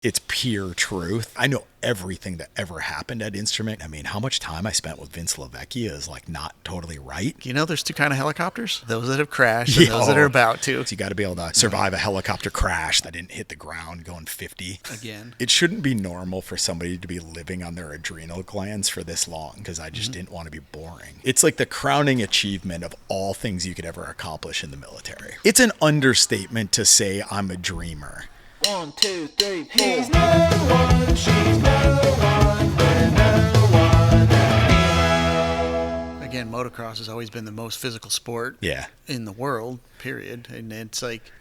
It's pure truth. I know everything that ever happened at Instrument. I mean, how much time I spent with Vince Lavecchia is like not totally right. You know, there's two kind of helicopters: those that have crashed and those that are about to. So you got to be able to survive a helicopter crash that didn't hit the ground going 50. Again. It shouldn't be normal for somebody to be living on their adrenal glands for this long because I just didn't want to be boring. It's like the crowning achievement of all things you could ever accomplish in the military. It's an understatement to say I'm a dreamer. 1, 2, 3, 4. He's no one, she's no one, we're no one. Again, motocross has always been the most physical sport in the world, period. And it's like,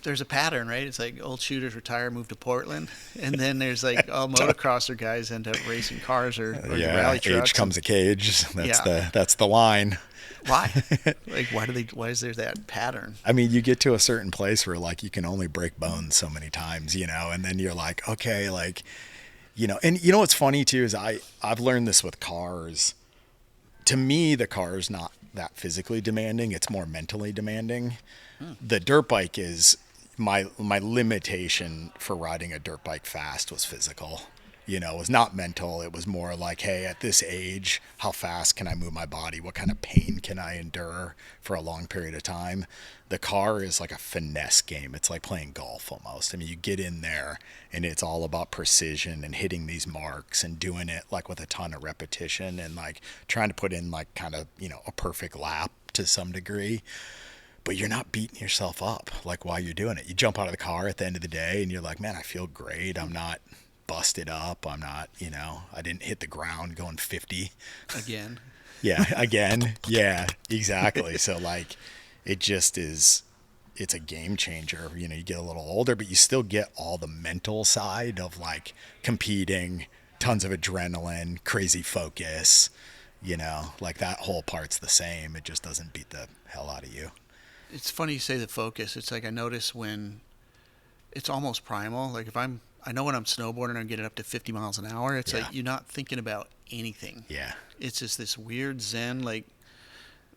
there's a pattern, right? It's like old shooters retire, move to Portland. And then there's like all motocrosser guys end up racing cars or rally trucks. Age comes a cage. That's the line. Why? Like, why is there that pattern? I mean, you get to a certain place where like you can only break bones so many times, you know, and then you're like, okay, like, you know, and you know what's funny too is I've learned this with cars. To me, the car is not that physically demanding. It's more mentally demanding. The dirt bike is my limitation for riding a dirt bike fast was physical. You know, it was not mental. It was more like, hey, at this age, how fast can I move my body? What kind of pain can I endure for a long period of time? The car is like a finesse game. It's like playing golf almost. I mean, you get in there and it's all about precision and hitting these marks and doing it like with a ton of repetition and like trying to put in like kind of, you know, a perfect lap to some degree. But you're not beating yourself up like while you're doing it. You jump out of the car at the end of the day and you're like, man, I feel great. I'm not busted up. I'm not, you know, I didn't hit the ground going 50. Again. Yeah, again. Yeah, exactly. So like it just is, it's a game changer. You know, you get a little older, but you still get all the mental side of like competing, tons of adrenaline, crazy focus, you know, like that whole part's the same. It just doesn't beat the hell out of you. It's funny you say the focus. It's like I notice when it's almost primal. Like if I know when I'm snowboarding and I'm getting up to 50 miles an hour, it's like you're not thinking about anything. Yeah. It's just this weird zen, like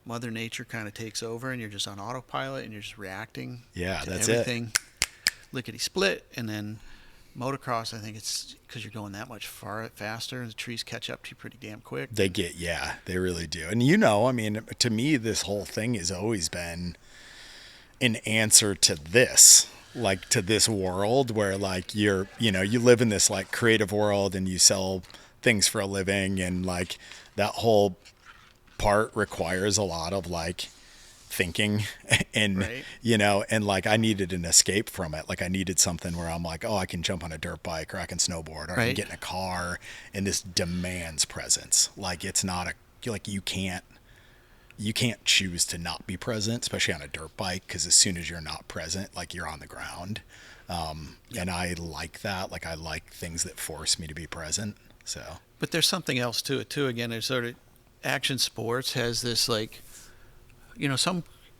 Mother Nature kind of takes over and you're just on autopilot and you're just reacting to that's everything. Lickety split. And then motocross, I think it's because you're going that much faster and the trees catch up to you pretty damn quick. They they really do. And you know, I mean, to me, this whole thing has always been an answer to this. Like to this world where like you live in this like creative world and you sell things for a living and like that whole part requires a lot of like thinking and you know, and like I needed an escape from it. Like I needed something where I'm like, oh, I can jump on a dirt bike or I can snowboard or I can get in a car, and this demands presence. Like it's not like you can't choose to not be present, especially on a dirt bike, because as soon as you're not present, like you're on the ground. And I like that. Like I like things that force me to be present. So, but there's something else to it too. Again, there's sort of action sports has this like, you know,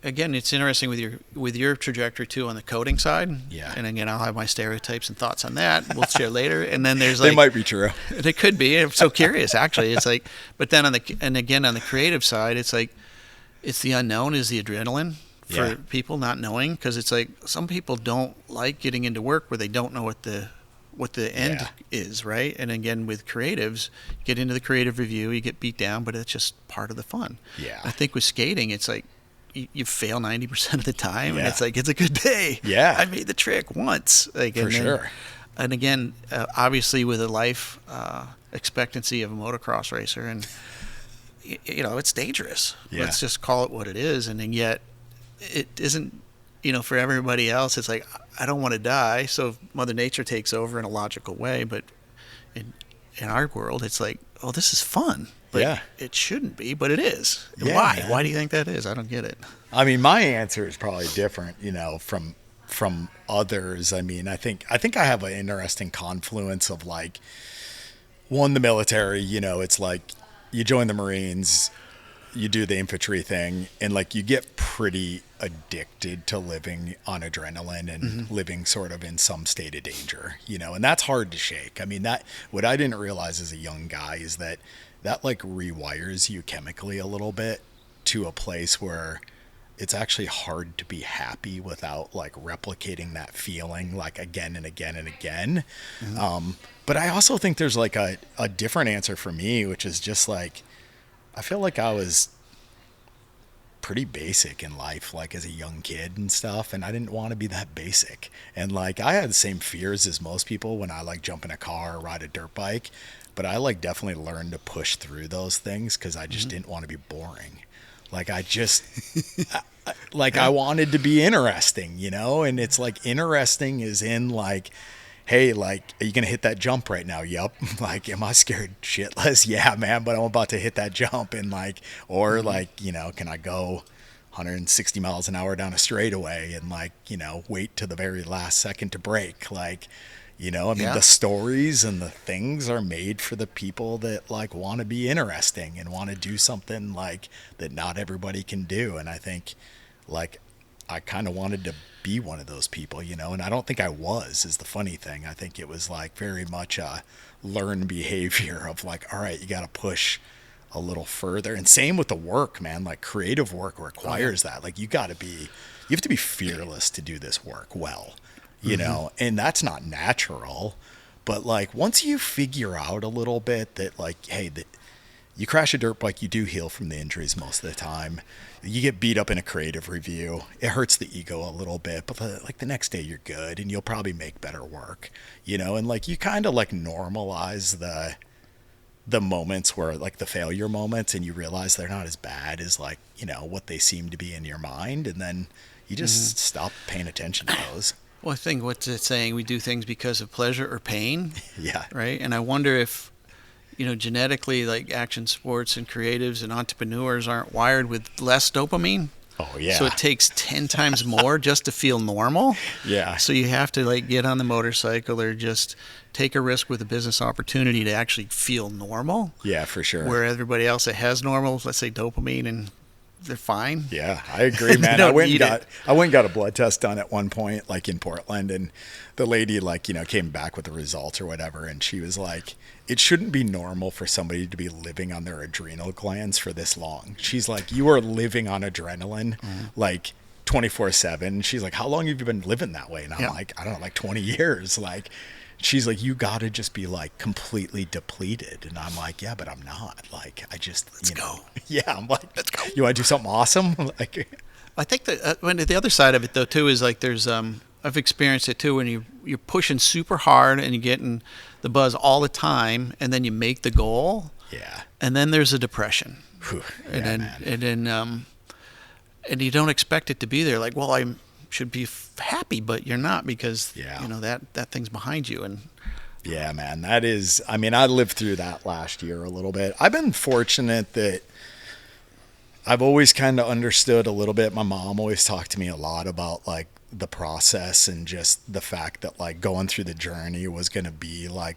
it's interesting with your trajectory too on the coding side. Yeah. And again, I'll have my stereotypes and thoughts on that. We'll share later. And then there's like, they might be true. They could be. I'm so curious actually. It's like, but then on the creative side, it's like, it's the unknown is the adrenaline for people not knowing, because it's like some people don't like getting into work where they don't know what the end is, right? And again, with creatives, you get into the creative review, you get beat down, but it's just part of the fun. Yeah. I think with skating, it's like you fail 90% of the time, and it's like it's a good day. Yeah, I made the trick once, like for sure. And again, obviously with a life expectancy of a motocross racer and. You know, it's dangerous. Let's just call it what it is. And then yet it isn't, you know, for everybody else, it's like, I don't want to die. So Mother Nature takes over in a logical way. But in our world, it's like, oh, this is fun. Like, it shouldn't be, but it is. Why? Man. Why do you think that is? I don't get it. I mean, my answer is probably different, you know, from others. I mean, I think I have an interesting confluence of like, one, the military, you know, it's like, you join the Marines, you do the infantry thing, and like you get pretty addicted to living on adrenaline and living sort of in some state of danger, you know, and that's hard to shake. I mean, that what I didn't realize as a young guy is that like rewires you chemically a little bit to a place where it's actually hard to be happy without like replicating that feeling like again and again and again. But I also think there's like a different answer for me, which is just like, I feel like I was pretty basic in life, like as a young kid and stuff, and I didn't want to be that basic. And like I had the same fears as most people when I like jump in a car or ride a dirt bike, but I like definitely learned to push through those things because I just didn't want to be boring. Like I just like I wanted to be interesting, you know? And it's like interesting is in like, hey, like, are you gonna hit that jump right now? Yup. Like, am I scared shitless? Yeah, man, but I'm about to hit that jump and like, or like, you know, can I go 160 miles an hour down a straightaway and like, you know, wait to the very last second to brake? Like, you know, I mean, the stories and the things are made for the people that like want to be interesting and want to do something like that not everybody can do. And I think like I kind of wanted to be one of those people, you know, and I don't think I was, is the funny thing. I think it was like very much a learned behavior of like, all right, you got to push a little further. And same with the work, man. Like creative work requires that. Like you have to be fearless to do this work well, you know, and that's not natural. But like once you figure out a little bit that like, hey, that you crash a dirt bike, you do heal from the injuries most of the time. You get beat up in a creative review. It hurts the ego a little bit, but the next day you're good and you'll probably make better work, you know? And like you kind of like normalize the moments where like the failure moments and you realize they're not as bad as like, you know, what they seem to be in your mind. And then you just stop paying attention to those. Well, I think what's it saying? We do things because of pleasure or pain. Yeah. Right. And I wonder if, you know, genetically, like action sports and creatives and entrepreneurs aren't wired with less dopamine. Oh, yeah. So it takes 10 times more just to feel normal. Yeah. So you have to like get on the motorcycle or just take a risk with a business opportunity to actually feel normal. Yeah, for sure. Where everybody else that has normal, let's say dopamine, and they're fine. Yeah, I agree, man. I went and got a blood test done at one point, like in Portland, and the lady, like, you know, came back with the results or whatever, and she was like, it shouldn't be normal for somebody to be living on their adrenal glands for this long. She's like, you are living on adrenaline, like 24/7. She's like, how long have you been living that way? And I'm like, I don't know, like 20 years. Like, she's like, you got to just be like completely depleted. And I'm like, yeah, but I'm not. Like, I just, Let's go. Yeah, I'm like, let's go. You want to do something awesome? Like, I think that when the other side of it though too is like there's I've experienced it too when you're pushing super hard and you're getting the buzz all the time and then you make the goal. Yeah. And then there's a depression. Whew, and yeah, then and you don't expect it to be there. Like, well, I should be happy, but you're not because you know that thing's behind you. And yeah, man, that is. I mean, I lived through that last year a little bit. I've been fortunate that I've always kind of understood a little bit. My mom always talked to me a lot about like the process and just the fact that like going through the journey was going to be like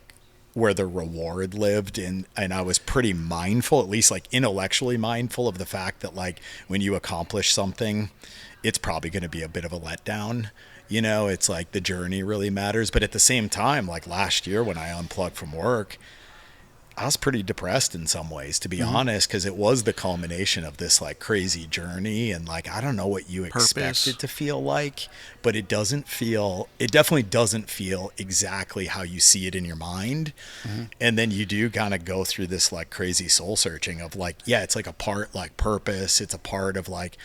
where the reward lived. And I was pretty mindful, at least like intellectually mindful of the fact that like when you accomplish something, it's probably going to be a bit of a letdown. You know, it's like the journey really matters. But at the same time, like last year when I unplugged from work, I was pretty depressed in some ways, to be honest, because it was the culmination of this like crazy journey. And like, I don't know what you expect it to feel like, but it definitely doesn't feel exactly how you see it in your mind. And then you do kind of go through this like crazy soul searching of like, yeah, it's like a part like purpose. It's a part of like,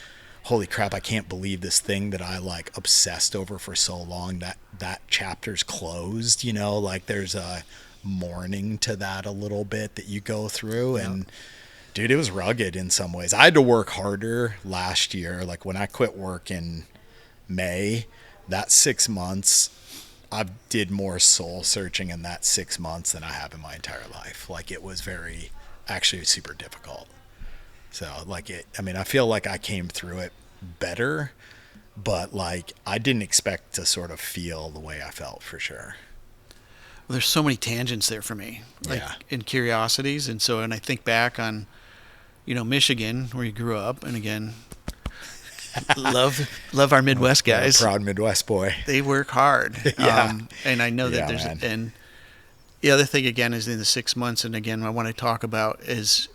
holy crap, I can't believe this thing that I like obsessed over for so long, that chapter's closed, you know, like there's a mourning to that a little bit that you go through. And dude, it was rugged in some ways. I had to work harder last year. Like when I quit work in May, that 6 months, I did more soul searching in that 6 months than I have in my entire life. Like it was actually super difficult. So like I feel like I came through it better, but like I didn't expect to sort of feel the way I felt for sure. Well, there's so many tangents there for me, like in curiosities. And so, and I think back on, you know, Michigan where you grew up, and again, love our Midwest guys. Proud Midwest boy. They work hard. And I know that there's, and the other thing again is in the 6 months. And again, I want to talk about is,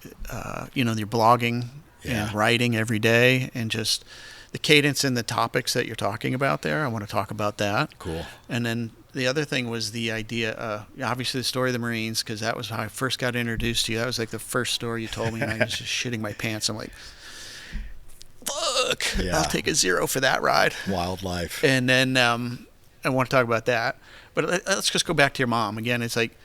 you know, your blogging and writing every day and just the cadence and the topics that you're talking about there. I want to talk about that. Cool. And then the other thing was the idea, obviously the story of the Marines, because that was how I first got introduced to you. That was like the first story you told me, and I was just shitting my pants. I'm like, fuck, Yeah. I'll take a 0 for that ride. Wildlife. And then I want to talk about that. But let's just go back to your mom. Again, it's like,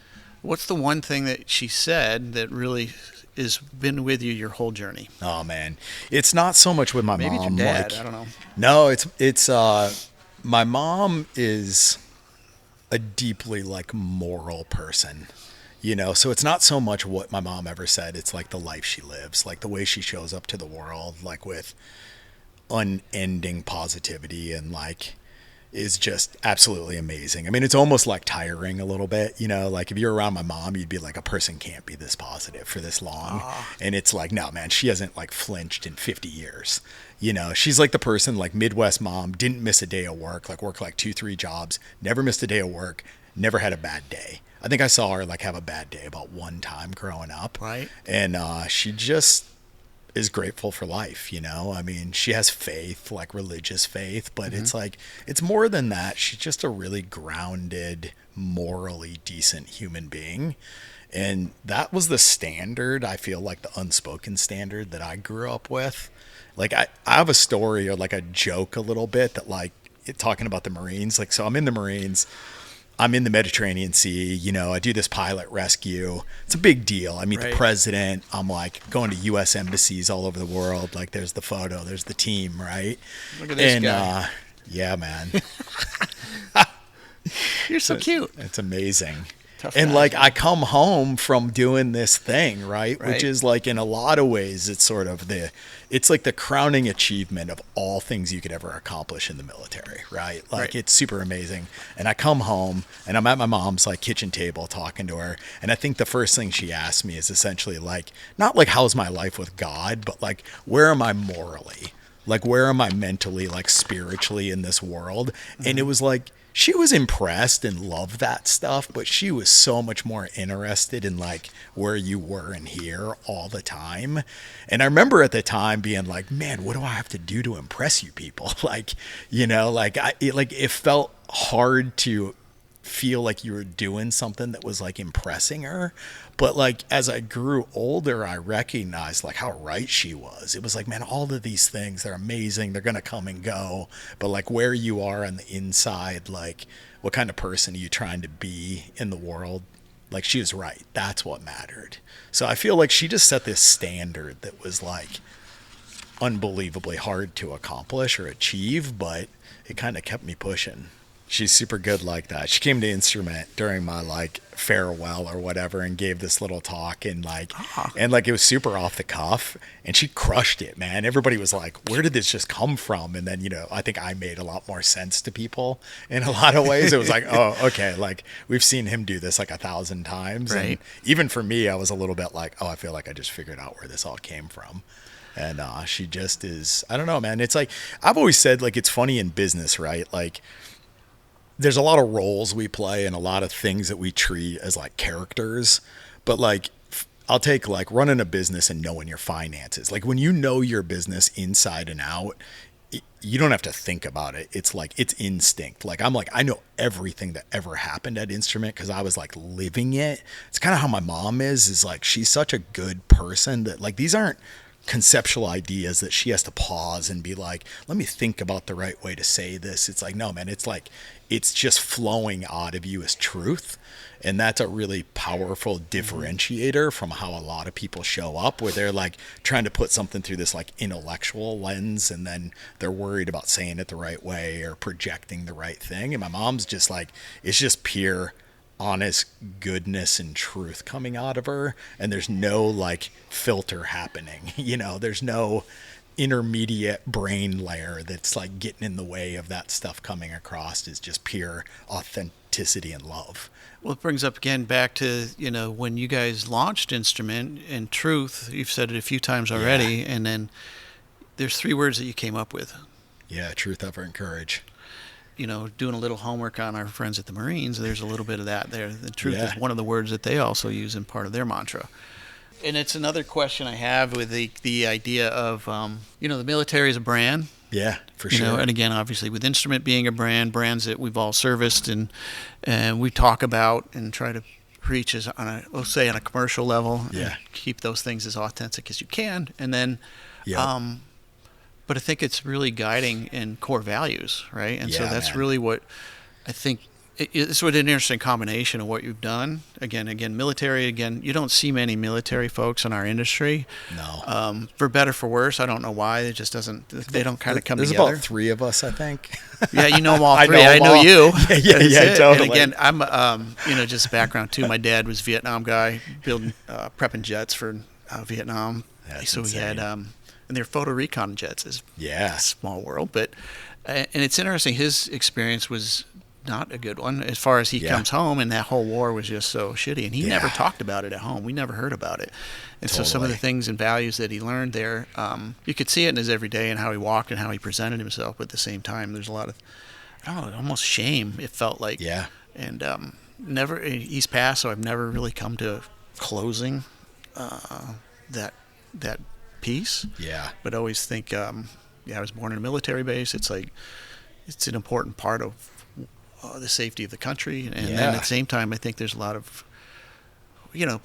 what's the one thing that she said that really has been with you your whole journey? Oh man, it's not so much with my Maybe mom. it's your dad. Like, I don't know. no, it's my mom is a deeply like moral person, you know. So it's not so much what my mom ever said. It's like the life she lives, like the way she shows up to the world, like with unending positivity and like is just absolutely amazing. I mean, it's almost like tiring a little bit, you know, like if you're around my mom, you'd be like, a person can't be this positive for this long. And it's like, no, man, she hasn't like flinched in 50 years. You know, she's like the person, like Midwest mom, didn't miss a day of work, like worked like 2-3 jobs, never missed a day of work, never had a bad day. I think I saw her like have a bad day about one time growing up. Right. And she just is grateful for life, you know. I mean, she has faith, like religious faith, but it's like, it's more than that. She's just a really grounded, morally decent human being. And that was the standard, I feel like the unspoken standard that I grew up with. Like I have a story or like a joke a little bit that like talking about the Marines. Like, so I'm in the Marines, I'm in the Mediterranean Sea, you know, I do this pilot rescue. It's a big deal. I meet Right. the president. I'm like going to U.S. embassies all over the world. Like there's the photo, there's the team, right? Look at this and, guy. Yeah, man. You're so cute. It's amazing. Tough And guy. like I come home from doing this thing, right? Right. Which is like in a lot of ways it's sort of it's like the crowning achievement of all things you could ever accomplish in the military, right? Like Right. it's super amazing. And I come home and I'm at my mom's like kitchen table talking to her, and I think the first thing she asked me is essentially like not like how's my life with God, but like where am I morally? Like where am I mentally, like spiritually in this world? And it was like she was impressed and loved that stuff, but she was so much more interested in like where you were and here all the time. And I remember at the time being like, man, what do I have to do to impress you people? Like, you know, like it felt hard to feel like you were doing something that was like impressing her. But like as I grew older, I recognized like how right she was. It was like, man, all of these things, they're amazing, they're gonna come and go, but like where you are on the inside, like what kind of person are you trying to be in the world? Like she was right, that's what mattered. So I feel like she just set this standard that was like unbelievably hard to accomplish or achieve, but it kind of kept me pushing. She's super good like that. She came to Instrument during my like farewell or whatever and gave this little talk and like it was super off the cuff and she crushed it, man. Everybody was like, where did this just come from? And then, you know, I think I made a lot more sense to people in a lot of ways. It was like, oh, okay, like we've seen him do this like 1,000 times. Right. And even for me, I was a little bit like, oh, I feel like I just figured out where this all came from. And she just is, I don't know, man. It's like, I've always said like, it's funny in business, right? Like, there's a lot of roles we play and a lot of things that we treat as like characters, but like I'll take like running a business and knowing your finances. Like when you know your business inside and out, you don't have to think about it. It's like, it's instinct. Like I'm like, I know everything that ever happened at Instrument because I was like living it. It's kind of how my mom is like, she's such a good person that like, these aren't conceptual ideas that she has to pause and be like, let me think about the right way to say this. It's like, no, man, it's like, it's just flowing out of you as truth. And that's a really powerful differentiator from how a lot of people show up, where they're like trying to put something through this like intellectual lens and then they're worried about saying it the right way or projecting the right thing. And my mom's just like, it's just pure honest goodness and truth coming out of her, and there's no like filter happening, you know, there's no intermediate brain layer that's like getting in the way of that stuff coming across. Is just pure authenticity and love. Well, it brings up again back to, you know, when you guys launched Instrument and truth, you've said it a few times already, and then there's 3 words that you came up with. Yeah, truth, effort, and courage. You know, doing a little homework on our friends at the Marines, there's a little bit of that there. The truth Yeah. is one of the words that they also use in part of their mantra. And it's another question I have with the idea of, you know, the military is a brand. Yeah, for You sure. know, and again, obviously, with Instrument being a brand, brands that we've all serviced and we talk about and try to preach is on a, we'll say, on a commercial level, Yeah. and keep those things as authentic as you can, and then, Yep. but I think it's really guiding in core values, right? And so Yeah, that's man. really what I think. It's what an interesting combination of what you've done. Again, military. Again, you don't see many military folks in our industry. No. For better, for worse, I don't know why. It just doesn't. They don't kind of come There's together. about 3 of us, I think. Yeah, you know them all I three. know I them know all. you. Yeah, That's it. totally. And again, I'm, just background too. My dad was a Vietnam guy, building, prepping jets for Vietnam. That's so we had, insane. and they're photo recon jets. It's Yeah. a small world, but, and it's interesting. His experience was not a good one as far as he Yeah. comes home, and that whole war was just so shitty, and he never Yeah. talked about it at home. We never heard about it. And so some of the Totally. things and values that he learned there, you could see it in his everyday and how he walked and how he presented himself, but at the same time there's a lot of, I don't know, almost shame, it felt like. Yeah. And never, he's passed, so I've never really come to closing that piece. Yeah. But I always think, I was born in a military base. It's like, it's an important part of the safety of the country. And then Yeah. at the same time, I think there's a lot of,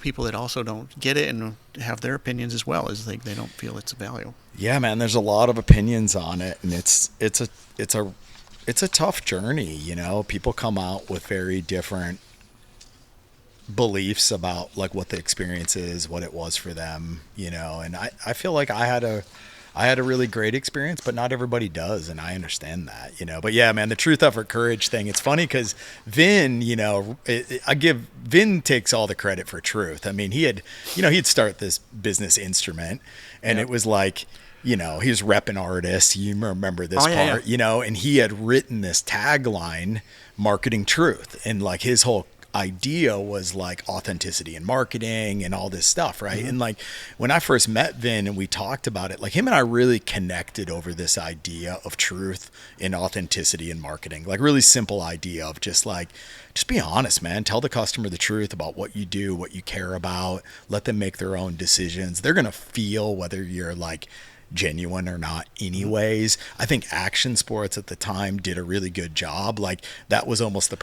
people that also don't get it and have their opinions as well, as they don't feel it's a value. Yeah, man, there's a lot of opinions on it, and it's a tough journey, you know. People come out with very different beliefs about like what the experience is, what it was for them, you know. And I feel like I had a really great experience, but not everybody does, and I understand that, you know. But yeah, man, the truth, effort, courage thing, it's funny because Vin, you know, Vin takes all the credit for truth. I mean, he'd start this business Instrument, and Yep. it was like, you know, he was repping artists. You remember this Oh, yeah, part, yeah. you know, and he had written this tagline, marketing truth. And like his whole idea was like authenticity in marketing and all this stuff, right? And like when I first met Vin and we talked about it, like him and I really connected over this idea of truth and authenticity in marketing. Like really simple idea of just be honest, man. Tell the customer the truth about what you do, what you care about. Let them make their own decisions. They're going to feel whether you're like genuine or not anyways. I think action sports at the time did a really good job. Like that was almost the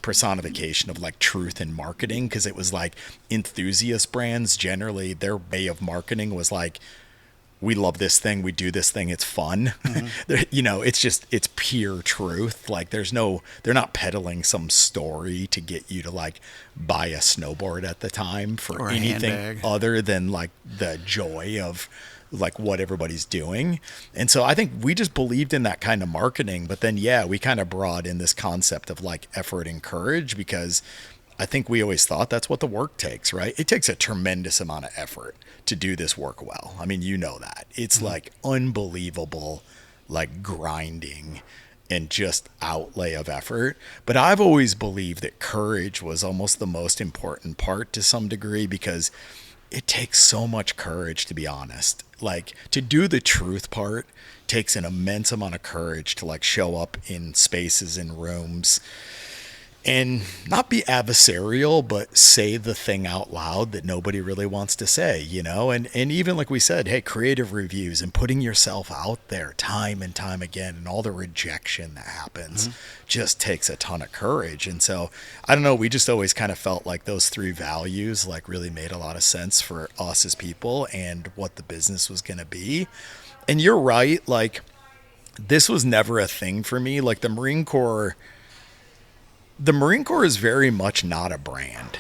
personification of like truth in marketing, because it was like enthusiast brands generally, their way of marketing was like, we love this thing, we do this thing, it's fun. You know, it's pure truth. Like they're not peddling some story to get you to like buy a snowboard at the time for Or a anything handbag. other than like the joy of like what everybody's doing. And so I think we just believed in that kind of marketing. But then, yeah, we kind of brought in this concept of like effort and courage, because I think we always thought that's what the work takes, right? It takes a tremendous amount of effort to do this work well. I mean, you know that. It's like unbelievable, like grinding and just outlay of effort. But I've always believed that courage was almost the most important part to some degree, because it takes so much courage, to be honest. Like to do the truth part takes an immense amount of courage to like show up in spaces and rooms and not be adversarial, but say the thing out loud that nobody really wants to say, you know? And even like we said, hey, creative reviews and putting yourself out there time and time again, and all the rejection that happens just takes a ton of courage. And so, I don't know, we just always kind of felt like those 3 values like really made a lot of sense for us as people and what the business was going to be. And you're right, like this was never a thing for me. Like the Marine Corps is very much not a brand.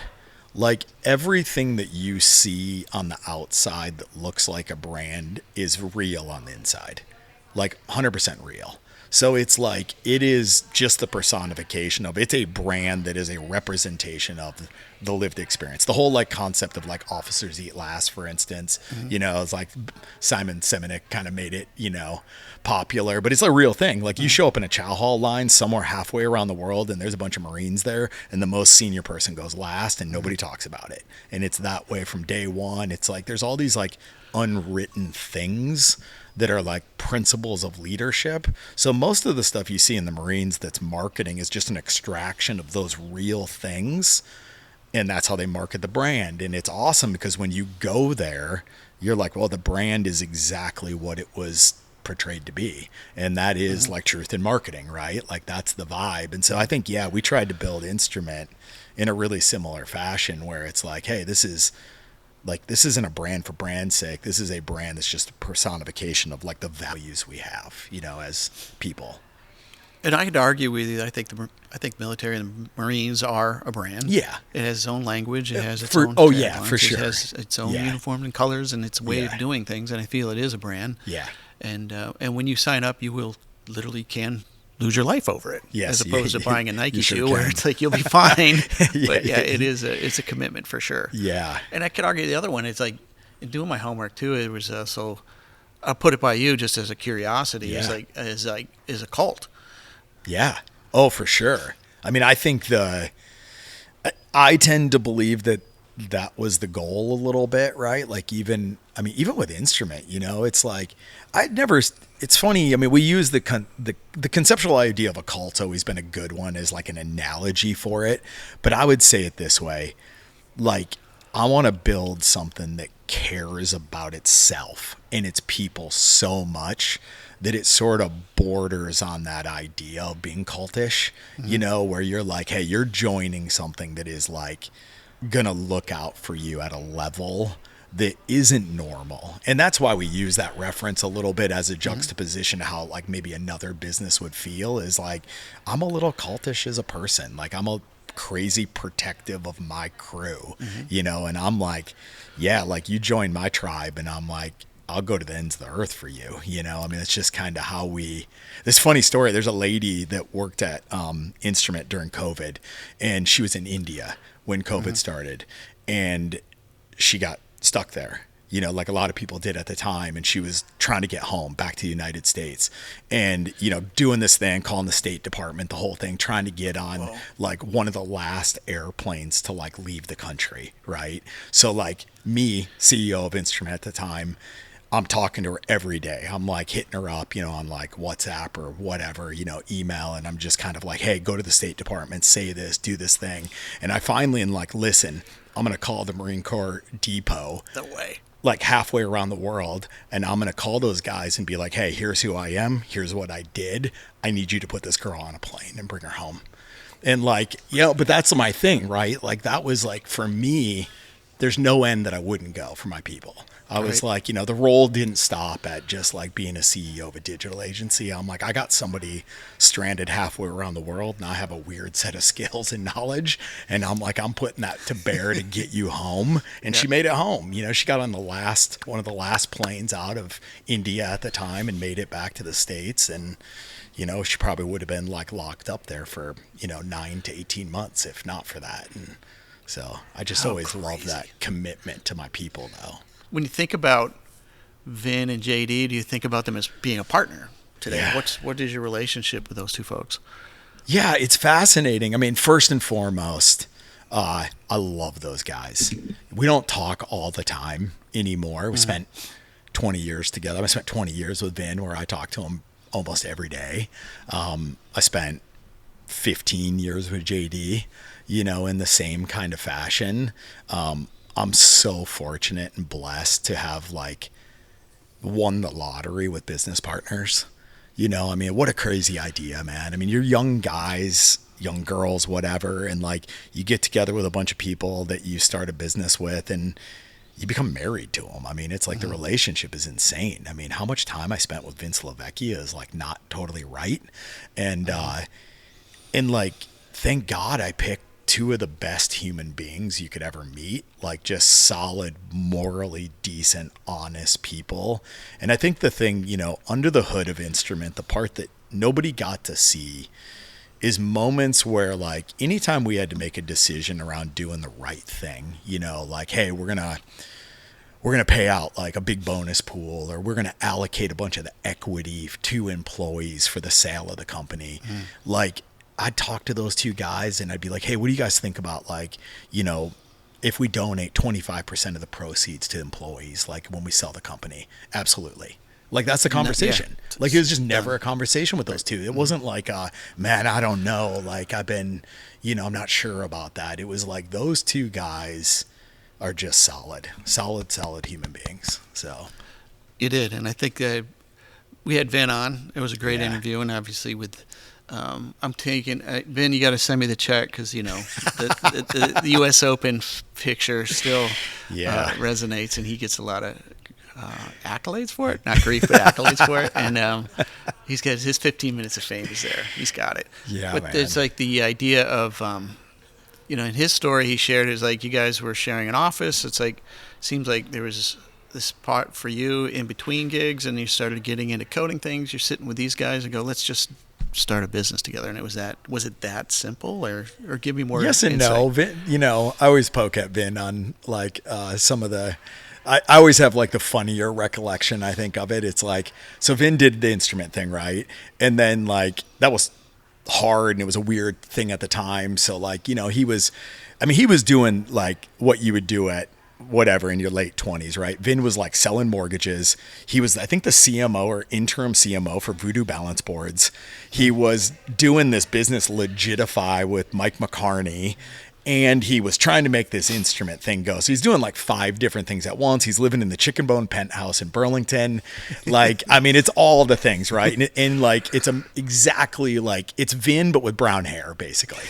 Like everything that you see on the outside that looks like a brand is real on the inside, like 100% real. So it's like, it is just the personification of, it's a brand that is a representation of the lived experience. The whole like concept of like officers eat last, for instance, you know, it's like Simon Sinek kind of made it, you know, popular, but it's a real thing. Like you show up in a chow hall line somewhere halfway around the world and there's a bunch of Marines there, and the most senior person goes last and nobody talks about it. And it's that way from day one. It's like, there's all these like unwritten things that are like principles of leadership. So most of the stuff you see in the Marines that's marketing is just an extraction of those real things. And that's how they market the brand. And it's awesome because when you go there, you're like, well, the brand is exactly what it was portrayed to be. And that is like truth in marketing, right? Like that's the vibe. And so I think, yeah, we tried to build Instrument in a really similar fashion where it's like, hey, this isn't a brand for brand's sake. This is a brand that's just a personification of like the values we have, as people. And I could argue with you that I think military and Marines are a brand. Yeah. It has its own language. It has its For- own oh, yeah, taglines, for sure. It has its own Yeah. uniform and colors and its way Yeah. of doing things. And I feel it is a brand. Yeah. And when you sign up, you will literally can lose your life over it. Yes, As opposed to buying a Nike you sure shoe where can. it's like you'll be fine. Yeah. But yeah, it's a commitment for sure. Yeah. And I could argue the other one. It's like in doing my homework too. It was so. I'll put it by you just as a curiosity. Yeah. Is a cult. Yeah. Oh, for sure. I mean, I think I tend to believe that was the goal a little bit, right? Like even with Instrument, it's like it's funny. I mean, we use the conceptual idea of a cult's always been a good one as like an analogy for it. But I would say it this way, like I want to build something that cares about itself and its people so much that it sort of borders on that idea of being cultish, where you're like, hey, you're joining something that is like gonna look out for you at a level that isn't normal. And that's why we use that reference a little bit as a juxtaposition to how like maybe another business would feel is like, I'm a little cultish as a person. Like I'm a crazy protective of my crew, and I'm like, yeah, like you join my tribe and I'm like, I'll go to the ends of the earth for you. I mean, it's just kind of how this funny story. There's a lady that worked at Instrument during COVID and she was in India when COVID started and she got stuck there, like a lot of people did at the time. And she was trying to get home back to the United States and, doing this thing, calling the State Department, the whole thing, trying to get on like one of the last airplanes to like leave the country. Right. So like me, CEO of Instrument at the time, I'm talking to her every day. I'm like hitting her up, on like WhatsApp or whatever, email. And I'm just kind of like, hey, go to the State Department, say this, do this thing. And I finally am like, listen, I'm going to call the Marine Corps depot. No way. Like halfway around the world. And I'm going to call those guys and be like, hey, here's who I am. Here's what I did. I need you to put this girl on a plane and bring her home. And like, but that's my thing, right? Like that was like, for me, there's no end that I wouldn't go for my people. I was like, the role didn't stop at just like being a CEO of a digital agency. I'm like, I got somebody stranded halfway around the world and I have a weird set of skills and knowledge. And I'm like, I'm putting that to bear to get you home. And she made it home. She got on one of the last planes out of India at the time and made it back to the States. And, she probably would have been like locked up there for, 9 to 18 months, if not for that. And so I just always love that commitment to my people though. When you think about Vin and JD, do you think about them as being a partner today? Yeah. What is your relationship with those two folks? Yeah, it's fascinating. I mean, first and foremost, I love those guys. We don't talk all the time anymore. We spent 20 years together. I spent 20 years with Vin where I talk to him almost every day. I spent 15 years with JD, in the same kind of fashion. I'm so fortunate and blessed to have like won the lottery with business partners. I mean, what a crazy idea, man. I mean, you're young guys, young girls, whatever. And like you get together with a bunch of people that you start a business with and you become married to them. I mean, it's like the relationship is insane. I mean, how much time I spent with Vince Lavecchia is like not totally right. And like, thank God I picked two of the best human beings you could ever meet, like just solid, morally decent, honest people. And I think the thing, under the hood of Instrument, the part that nobody got to see is moments where like anytime we had to make a decision around doing the right thing, like, hey, we're going to pay out like a big bonus pool, or we're going to allocate a bunch of the equity to employees for the sale of the company. Like, I'd talk to those two guys and I'd be like, hey, what do you guys think about like, if we donate 25% of the proceeds to employees, like when we sell the company? Absolutely. Like that's the conversation. Like it was just never a conversation with those two. It wasn't like, man, I don't know. Like I've been, I'm not sure about that. It was like those two guys are just solid human beings. So You did. And I think we had Vin on. It was a great interview, and obviously with I'm taking Vin. You got to send me the check because the U.S. Open picture still resonates, and he gets a lot of accolades for it. Not grief, but accolades for it. And he's got his 15 minutes of fame is there. He's got it. Yeah, but man. there's like the idea of in his story he shared is like you guys were sharing an office. It's like seems like there was this part for you in between gigs, and you started getting into coding things. You're sitting with these guys and go, let's just start a business together. And was it that simple, or give me more yes and insight? no. Vin, I always poke at Vin on like some of the I always have like the funnier recollection I think of it. It's like, so Vin did the instrument thing, right? And then like that was hard and it was a weird thing at the time. So like, he was doing like what you would do at whatever in your late 20s, right? Vin was like selling mortgages. He was, I think, the CMO or interim CMO for Voodoo Balance Boards. He was doing this business Legitify with Mike McCarney, and he was trying to make this instrument thing go. So he's doing like 5 different things at once. He's living in the Chicken Bone penthouse in Burlington. Like, I mean, it's all the things, right? And like, it's exactly like, it's Vin, but with brown hair, basically,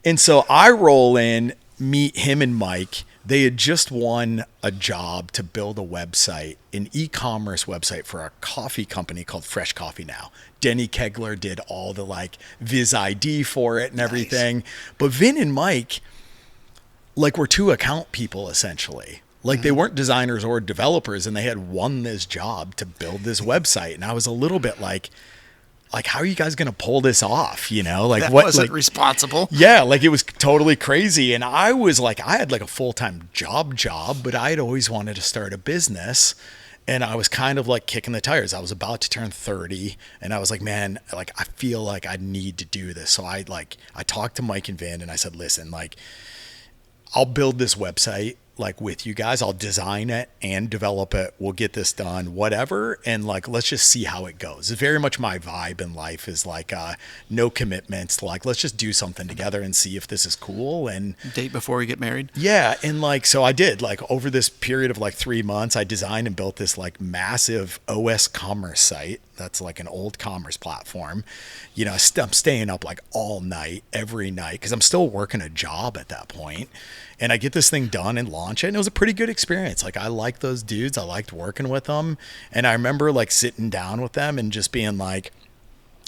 and so I roll in, meet him and Mike. They had just won a job to build a website, an e-commerce website for a coffee company called Fresh Coffee Now. Denny Kegler did all the like Viz ID for it and everything. Nice. But Vin and Mike, like, were 2 account people essentially. Like, they weren't designers or developers, and they had won this job to build this website. And I was a little bit like, how are you guys going to pull this off? Like, that what wasn't like, responsible. Yeah. Like, it was totally crazy. And I was like, I had like a full-time job, but I had always wanted to start a business. And I was kind of like kicking the tires. I was about to turn 30 and I was like, man, like, I feel like I need to do this. So I talked to Mike and Vin and I said, listen, like, I'll build this website like with you guys. I'll design it and develop it. We'll get this done, whatever. And like, let's just see how it goes. It's very much my vibe in life is like, no commitments. Like, let's just do something together and see if this is cool. And date before we get married. Yeah. And like, so I did, like, over this period of like 3 months, I designed and built this like massive OS commerce site. That's like an old commerce platform. I'm staying up like all night, every night, because I'm still working a job at that point. And I get this thing done and launch it. And it was a pretty good experience. Like, I liked those dudes. I liked working with them. And I remember like sitting down with them and just being like,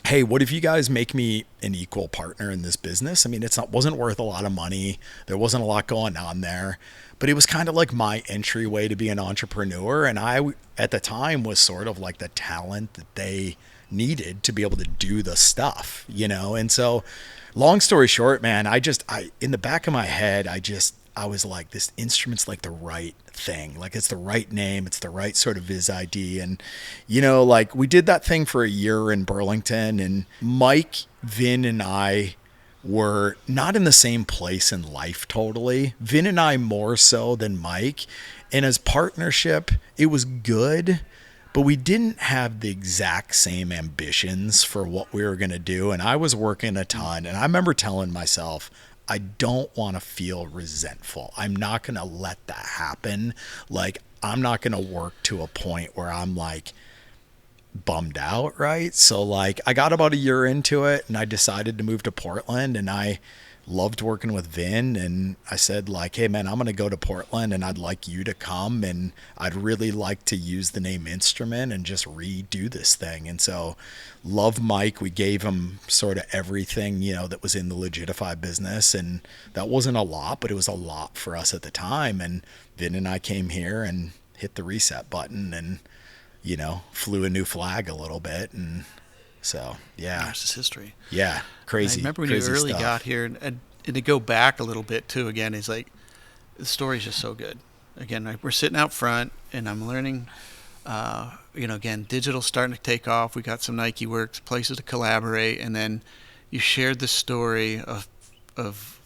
hey, what if you guys make me an equal partner in this business? I mean, wasn't worth a lot of money. There wasn't a lot going on there, but it was kind of like my entryway to be an entrepreneur. And I, at the time, was sort of like the talent that they needed to be able to do the stuff, And so, long story short, man, I in the back of my head, I was like, this instrument's like the right thing. Like, it's the right name. It's the right sort of Viz ID. And, like, we did that thing for a year in Burlington, and Mike, Vin, and I were not in the same place in life totally. Vin and I more so than Mike. And as partnership, it was good, but we didn't have the exact same ambitions for what we were going to do. And I was working a ton. And I remember telling myself, I don't want to feel resentful. I'm not going to let that happen. Like, I'm not going to work to a point where I'm like bummed out, right? So like, I got about a year into it and I decided to move to Portland, and I loved working with Vin. And I said like, hey man, I'm going to go to Portland and I'd like you to come, and I'd really like to use the name Instrument and just redo this thing. And so love Mike. We gave him sort of everything, that was in the Legitify business. And that wasn't a lot, but it was a lot for us at the time. And Vin and I came here and hit the reset button and, flew a new flag a little bit. And so, yeah. This is history. Yeah. Crazy. I remember when you early stuff. got here, and to go back a little bit too, again, is like, the story's just so good. Again, we're sitting out front and I'm learning, again, digital starting to take off. We got some Nike works, places to collaborate. And then you shared the story of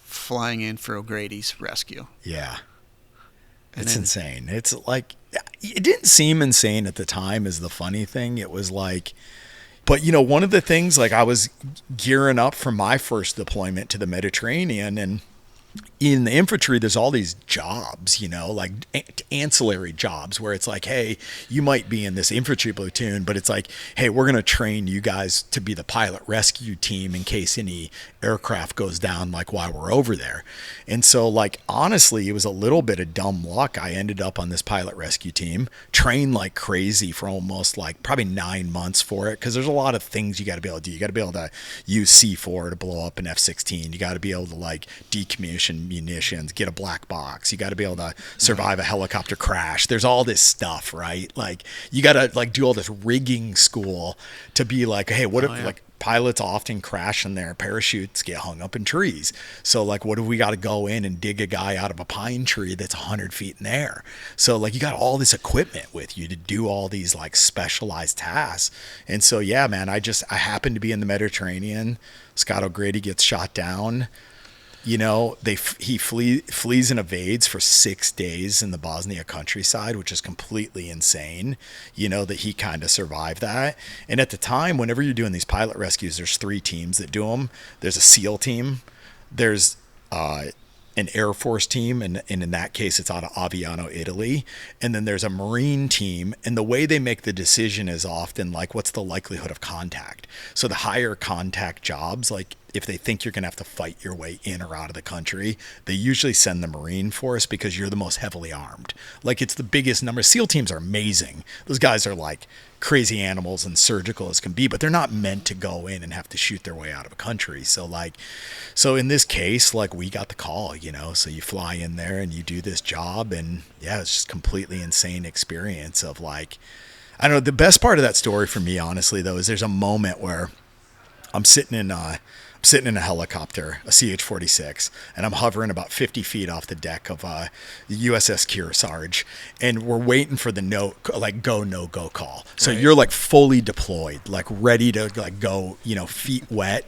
flying in for O'Grady's rescue. Yeah. It's insane. It's like, it didn't seem insane at the time is the funny thing. It was like, but one of the things, like, I was gearing up for my first deployment to the Mediterranean, and in the infantry, there's all these jobs, like ancillary jobs where it's like, hey, you might be in this infantry platoon, but it's like, hey, we're going to train you guys to be the pilot rescue team in case any aircraft goes down, like while we're over there. And so, like, honestly, it was a little bit of dumb luck. I ended up on this pilot rescue team, trained like crazy for almost like probably 9 months for it, because there's a lot of things you got to be able to do. You got to be able to use C4 to blow up an F-16. You got to be able to like decommission munitions, get a black box. You got to be able to survive a helicopter crash. There's all this stuff, right? Like you got to like do all this rigging school to be like, hey, what if like pilots often crash and their parachutes get hung up in trees. So like, what if we got to go in and dig a guy out of a pine tree that's 100 feet in the air? So like, you got all this equipment with you to do all these like specialized tasks. And so, yeah, man, I happened to be in the Mediterranean. Scott O'Grady gets shot down. He flees and evades for 6 days in the Bosnia countryside, which is completely insane, that he kind of survived that. And at the time, whenever you're doing these pilot rescues, there's 3 teams that do them. There's a SEAL team. There's an Air Force team, and in that case, it's out of Aviano, Italy. And then there's a Marine team, and the way they make the decision is often like, what's the likelihood of contact? So the higher contact jobs, like if they think you're going to have to fight your way in or out of the country, they usually send the Marine Force because you're the most heavily armed. Like it's the biggest number. SEAL teams are amazing. Those guys are like crazy animals and surgical as can be, but they're not meant to go in and have to shoot their way out of a country. So in this case, like we got the call, so you fly in there and you do this job, and yeah, it's just completely insane experience of like, I don't know, the best part of that story for me, honestly, though, is there's a moment where I'm sitting in a helicopter, a CH-46, and I'm hovering about 50 feet off the deck of the USS Kearsarge, and we're waiting for the go, no-go call. So you're like fully deployed, like ready to like go, feet wet,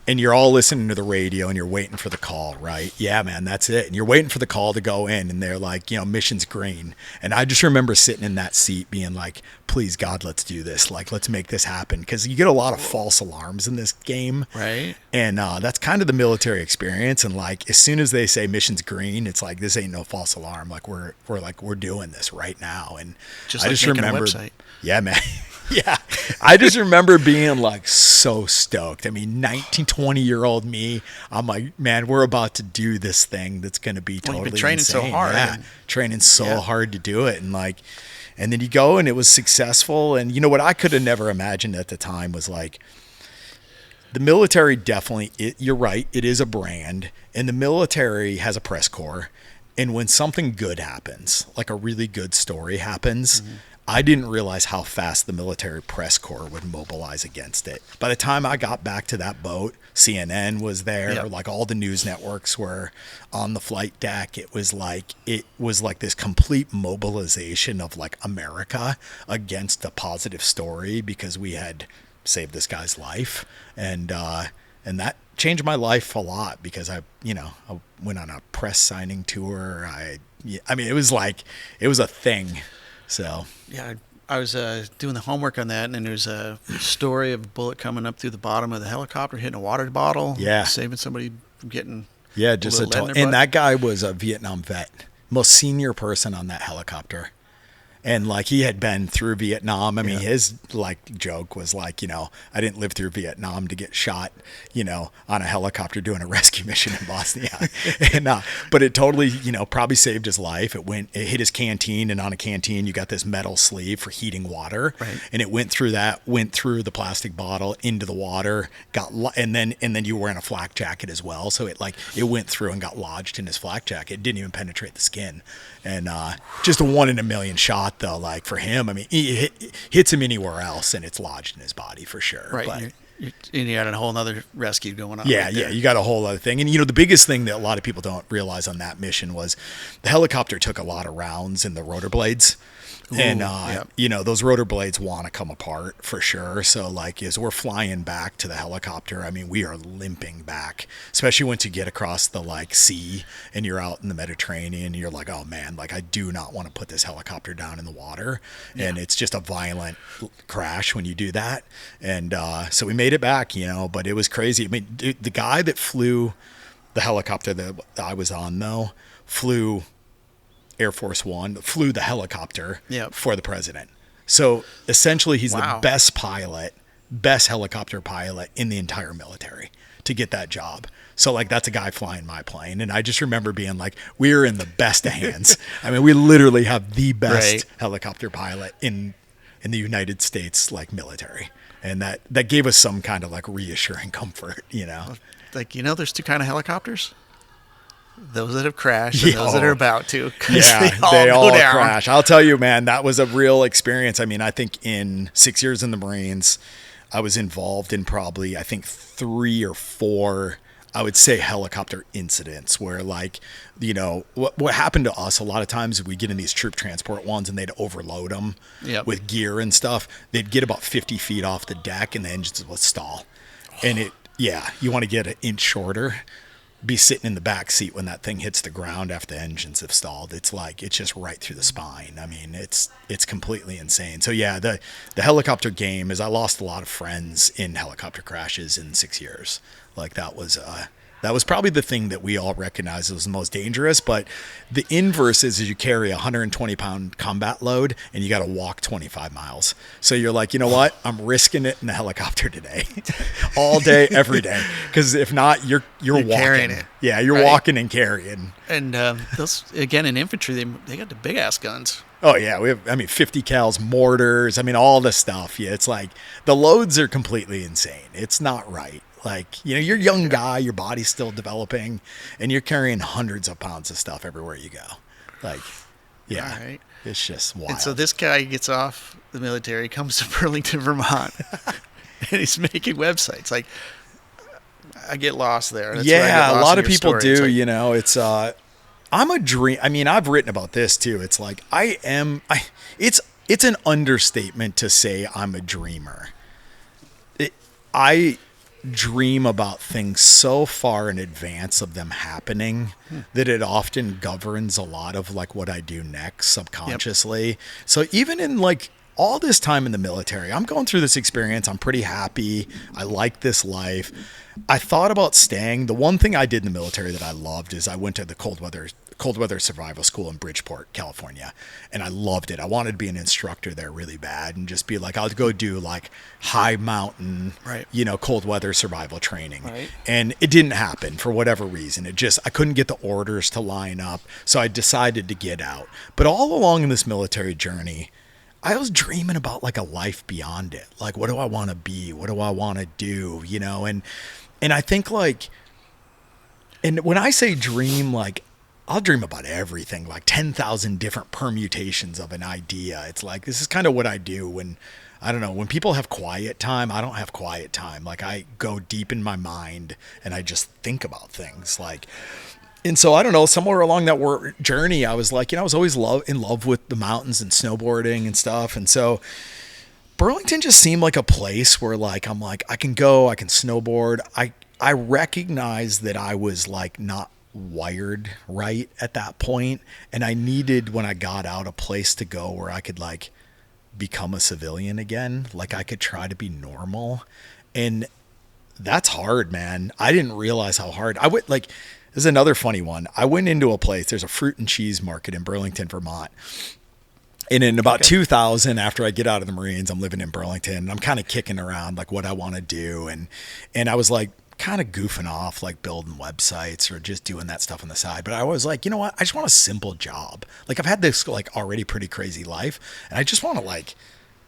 and you're all listening to the radio and you're waiting for the call, right? Yeah, man, that's it. And you're waiting for the call to go in, and they're like, mission's green. And I just remember sitting in that seat being like, please, God, let's do this. Like, let's make this happen. Because you get a lot of false alarms in this game. Right. And that's kind of the military experience. And like, as soon as they say mission's green, it's like, this ain't no false alarm. Like, we're doing this right now. And just like making a website. Yeah, man. Yeah. I just remember being like so stoked. I mean, 19, 20-year-old me, I'm like, man, we're about to do this thing that's going to be totally you've been training insane. so hard. Yeah. Training so hard to do it. And then you go and it was successful. And what I could have never imagined at the time was like, the military definitely, you're right, it is a brand. And the military has a press corps. And when something good happens, like a really good story happens, I didn't realize how fast the military press corps would mobilize against it. By the time I got back to that boat, CNN was there, like all the news networks were on the flight deck. It was like this complete mobilization of like America against a positive story because we had saved this guy's life. And that changed my life a lot because I went on a press signing tour. I mean, it was a thing. So yeah, I was doing the homework on that, and there's a story of a bullet coming up through the bottom of the helicopter, hitting a water bottle, saving somebody from getting just and that guy was a Vietnam vet, most senior person on that helicopter. And like he had been through Vietnam. I mean, his like joke was like, I didn't live through Vietnam to get shot, on a helicopter doing a rescue mission in Bosnia. And but it totally, probably saved his life. It hit his canteen, and on a canteen you got this metal sleeve for heating water, and it went through the plastic bottle into the water, and then you were wearing a flak jacket as well, so it went through and got lodged in his flak jacket. It didn't even penetrate the skin. And just a 1 in a million shot, though. Like for him, I mean, he hits him anywhere else, and it's lodged in his body for sure. Right. But, you had a whole other rescue going on. Yeah, you got a whole other thing. And the biggest thing that a lot of people don't realize on that mission was the helicopter took a lot of rounds in the rotor blades. And, those rotor blades want to come apart for sure. So like as we're flying back to the helicopter, I mean, we are limping back, especially once you get across the like sea and you're out in the Mediterranean, and you're like, oh man, like I do not want to put this helicopter down in the water. And it's just a violent crash when you do that. And so we made it back, but it was crazy. I mean, the guy that flew The helicopter that I was on, though, flew Air Force One, flew the helicopter Yep. for the president. So essentially, he's Wow. the best pilot, best helicopter pilot in the entire military to get that job. So like that's a guy flying my plane, and I just remember being like, we're in the best of hands. I mean, we literally have the best Right. helicopter pilot in the United States like military, and that gave us some kind of like reassuring comfort, you know. Like, there's two kind of helicopters. Those that have crashed and those that Yo. are about to. 'Cause Yeah, they all go down. crash. I'll tell you, man, that was a real experience. I mean, I think in 6 years in the Marines, I was involved in probably, I think, 3 or 4, I would say, helicopter incidents where, like, what happened to us a lot of times, we get in these troop transport ones and they'd overload them Yep. with gear and stuff. They'd get about 50 feet off the deck and the engines would stall. And you want to get an inch shorter, be sitting in the back seat when that thing hits the ground after the engines have stalled. It's just right through the spine. I mean, it's completely insane. So yeah, the helicopter game is, I lost a lot of friends in helicopter crashes in 6 years. Like that was probably the thing that we all recognized was the most dangerous. But the inverse is you carry a 120-pound combat load and you got to walk 25 miles. So you're like, you know what? I'm risking it in the helicopter today, all day, every day. Because if not, you're walking. carrying it. Yeah, you're Right. walking and carrying. And those, again, in infantry, they got the big ass guns. Oh yeah, we have 50 cals, mortars. I mean, all the stuff. Yeah, it's like the loads are completely insane. It's not right. Like, you're a young guy, your body's still developing, and you're carrying hundreds of pounds of stuff everywhere you go. Like, yeah, Right. it's just wild. And so this guy gets off the military, comes to Burlington, Vermont, and he's making websites. Like, I get lost there. That's where I get yeah, a lost lot in of your people story. do. It's like, I'm a dream. I mean, I've written about this too. It's like it's an understatement to say I'm a dreamer. I dream about things so far in advance of them happening that it often governs a lot of like what I do next subconsciously. So even in like all this time in the military, I'm going through this experience. I'm pretty happy. I like this life. I thought about staying. The one thing I did in the military that I loved is I went to the cold weather survival school in Bridgeport, California, and I loved it. I wanted to be an instructor there really bad and just be like, I'll go do like high mountain, Right. Cold weather survival training. Right. And it didn't happen for whatever reason. I couldn't get the orders to line up. So I decided to get out. But all along in this military journey, I was dreaming about like a life beyond it. Like, what do I want to be? What do I want to do? And I think like, and when I say dream, like I'll dream about everything, like 10,000 different permutations of an idea. It's like, this is kind of what I do when, I don't know, when people have quiet time, I don't have quiet time. Like I go deep in my mind and I just think about things like, and so I don't know, somewhere along that journey, I was like, I was always in love with the mountains and snowboarding and stuff. And so Burlington just seemed like a place where like, I'm like, I can go, I can snowboard. I recognized that I was like not wired right at that point, and I needed, when I got out, a place to go where I could like become a civilian again. Like I could try to be normal. And that's hard, man. I didn't realize how hard. This is another funny one. I went into a place, there's a fruit and cheese market in Burlington, Vermont. And in about 2000, after I get out of the Marines, I'm living in Burlington and I'm kind of kicking around like what I want to do. And I was like kind of goofing off, like building websites or just doing that stuff on the side. But I was like, you know what? I just want a simple job. Like I've had this like already pretty crazy life, and I just want to like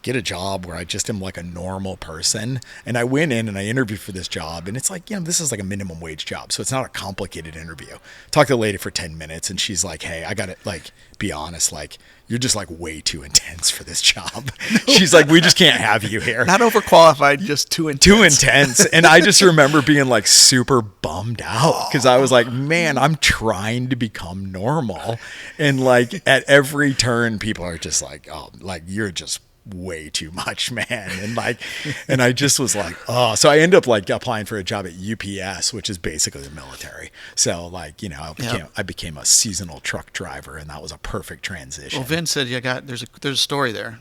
get a job where I just am like a normal person. And I went in and I interviewed for this job, and it's like, this is like a minimum wage job. So it's not a complicated interview. Talked to the lady for 10 minutes and she's like, hey, I got to like be honest, like you're just like way too intense for this job. She's like, we just can't have you here. not overqualified, just too intense. Too intense. And I just remember being like super bummed out because I was like, man, I'm trying to become normal. And like at every turn, people are just like, oh, like you're just way too much, man. And I just was like, oh, so I ended up like applying for a job at UPS, which is basically the military. So like, I became a seasonal truck driver, and that was a perfect transition. Well, Vin said there's a story there.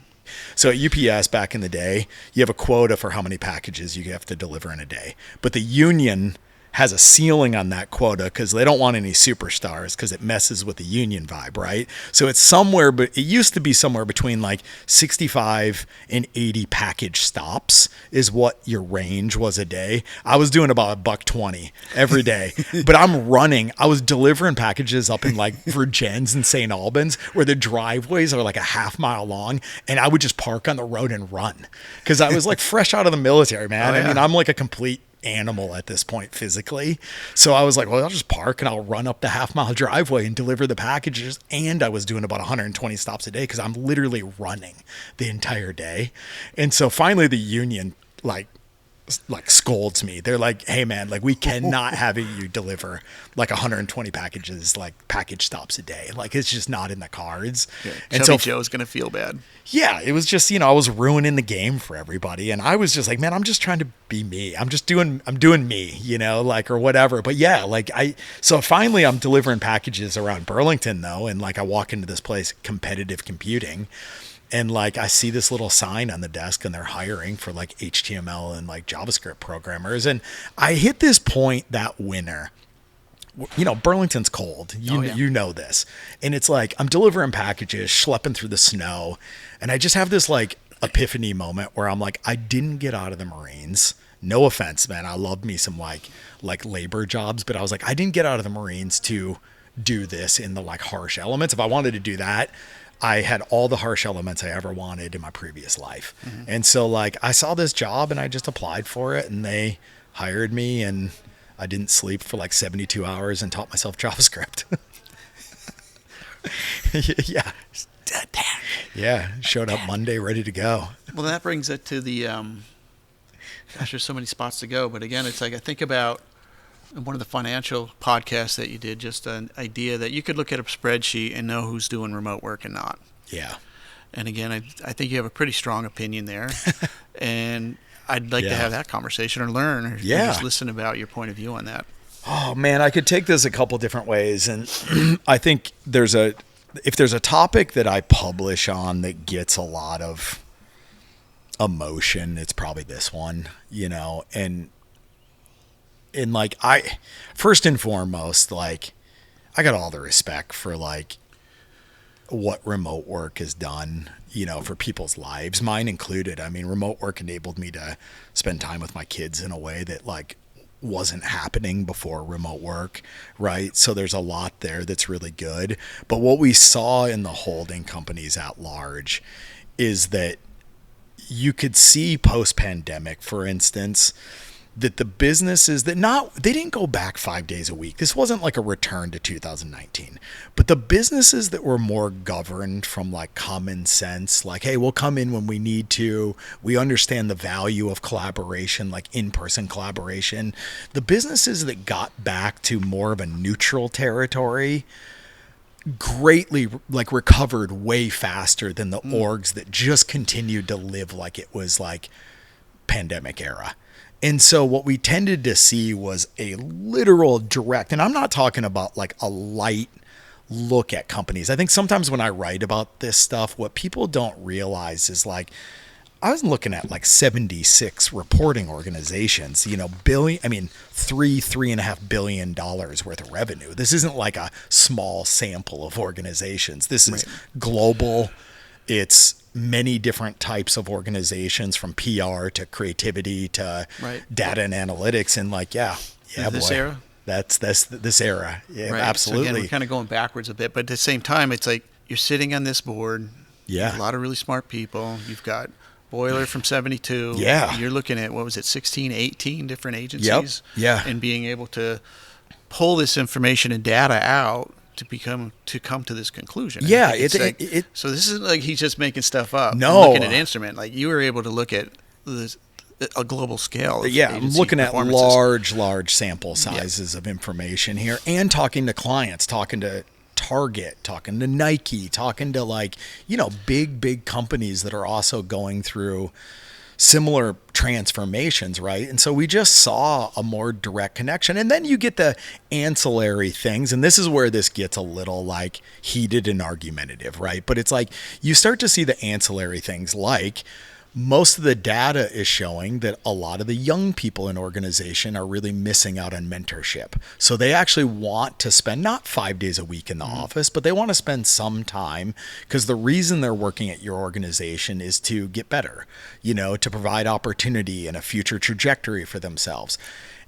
So at UPS back in the day, you have a quota for how many packages you have to deliver in a day, but the union has a ceiling on that quota because they don't want any superstars because it messes with the union vibe, right? So it's somewhere, but it used to be somewhere between like 65 and 80 package stops is what your range was a day. I was doing about $1.20 every day, but I'm running. I was delivering packages up in like Virgins and St. Albans where the driveways are like a half-mile long, and I would just park on the road and run because I was like fresh out of the military, man. Oh, yeah. I mean, I'm like a complete animal at this point physically. So I was like, well, I'll just park and I'll run up the half-mile driveway and deliver the packages. And I was doing about 120 stops a day because I'm literally running the entire day. And so finally the union like scolds me. They're like, hey man, like we cannot have you deliver like 120 packages, like package stops a day. Like it's just not in the cards. Yeah. And Chubby so Joe's going to feel bad. yeah, it was just, I was ruining the game for everybody. And I was just like, man, I'm just trying to be me. I'm doing me, like, or whatever. But yeah, so finally I'm delivering packages around Burlington though. And like I walk into this place, Competitive Computing, and like I see this little sign on the desk and they're hiring for like HTML and like JavaScript programmers. And I hit this point that winter. Burlington's cold. You know this. And it's like I'm delivering packages, schlepping through the snow, and I just have this like epiphany moment where I'm like, I didn't get out of the Marines. No offense, man. I love me some like labor jobs, but I was like, I didn't get out of the Marines to do this in the like harsh elements. If I wanted to do that, I had all the harsh elements I ever wanted in my previous life. Mm-hmm. And so like I saw this job and I just applied for it and they hired me, and I didn't sleep for like 72 hours and taught myself JavaScript. Yeah. Yeah. Showed up Monday ready to go. Well, that brings it to the, gosh, there's so many spots to go. But again, it's like I think about one of the financial podcasts that you did, just an idea that you could look at a spreadsheet and know who's doing remote work and not. Yeah. And again, I think you have a pretty strong opinion there. And I'd like to have that conversation or learn or just listen about your point of view on that. Oh man, I could take this a couple different ways. And I think if there's a topic that I publish on that gets a lot of emotion, it's probably this one, and like first and foremost, like I got all the respect for like what remote work has done, for people's lives, mine included. I mean, remote work enabled me to spend time with my kids in a way that like wasn't happening before remote work, right? So there's a lot there that's really good. But what we saw in the holding companies at large is that you could see post-pandemic, for instance, that the businesses they didn't go back 5 days a week. This wasn't like a return to 2019, but the businesses that were more governed from like common sense, like, hey, we'll come in when we need to. We understand the value of collaboration, like in-person collaboration. The businesses that got back to more of a neutral territory greatly like recovered way faster than the orgs that just continued to live like it was like pandemic era. And so what we tended to see was a literal direct, and I'm not talking about like a light look at companies. I think sometimes when I write about this stuff, what people don't realize is like, I was looking at like 76 reporting organizations, $3.5 billion worth of revenue. This isn't like a small sample of organizations. This is global. It's many different types of organizations, from PR to creativity to data and analytics. And like, this era? That's this era. Yeah, right. Absolutely. So again, we're kind of going backwards a bit, but at the same time, it's like you're sitting on this board. Yeah. A lot of really smart people. You've got Boiler from 72. Yeah. You're looking at, 16, 18 different agencies. Yep. Yeah. And being able to pull this information and data out to come to this conclusion. Yeah, so this isn't like he's just making stuff up. No, looking at Intrsument, like you were able to look at a global scale. I'm looking at large sample sizes of information here, and talking to clients, talking to Target, talking to Nike, talking to big companies that are also going through similar transformations, right? And so we just saw a more direct connection. And then you get the ancillary things, and this is where this gets a little like heated and argumentative, right? But it's like you start to see the ancillary things like most of the data is showing that a lot of the young people in organization are really missing out on mentorship. So they actually want to spend not 5 days a week in the office, but they want to spend some time, because the reason they're working at your organization is to get better, to provide opportunity and a future trajectory for themselves.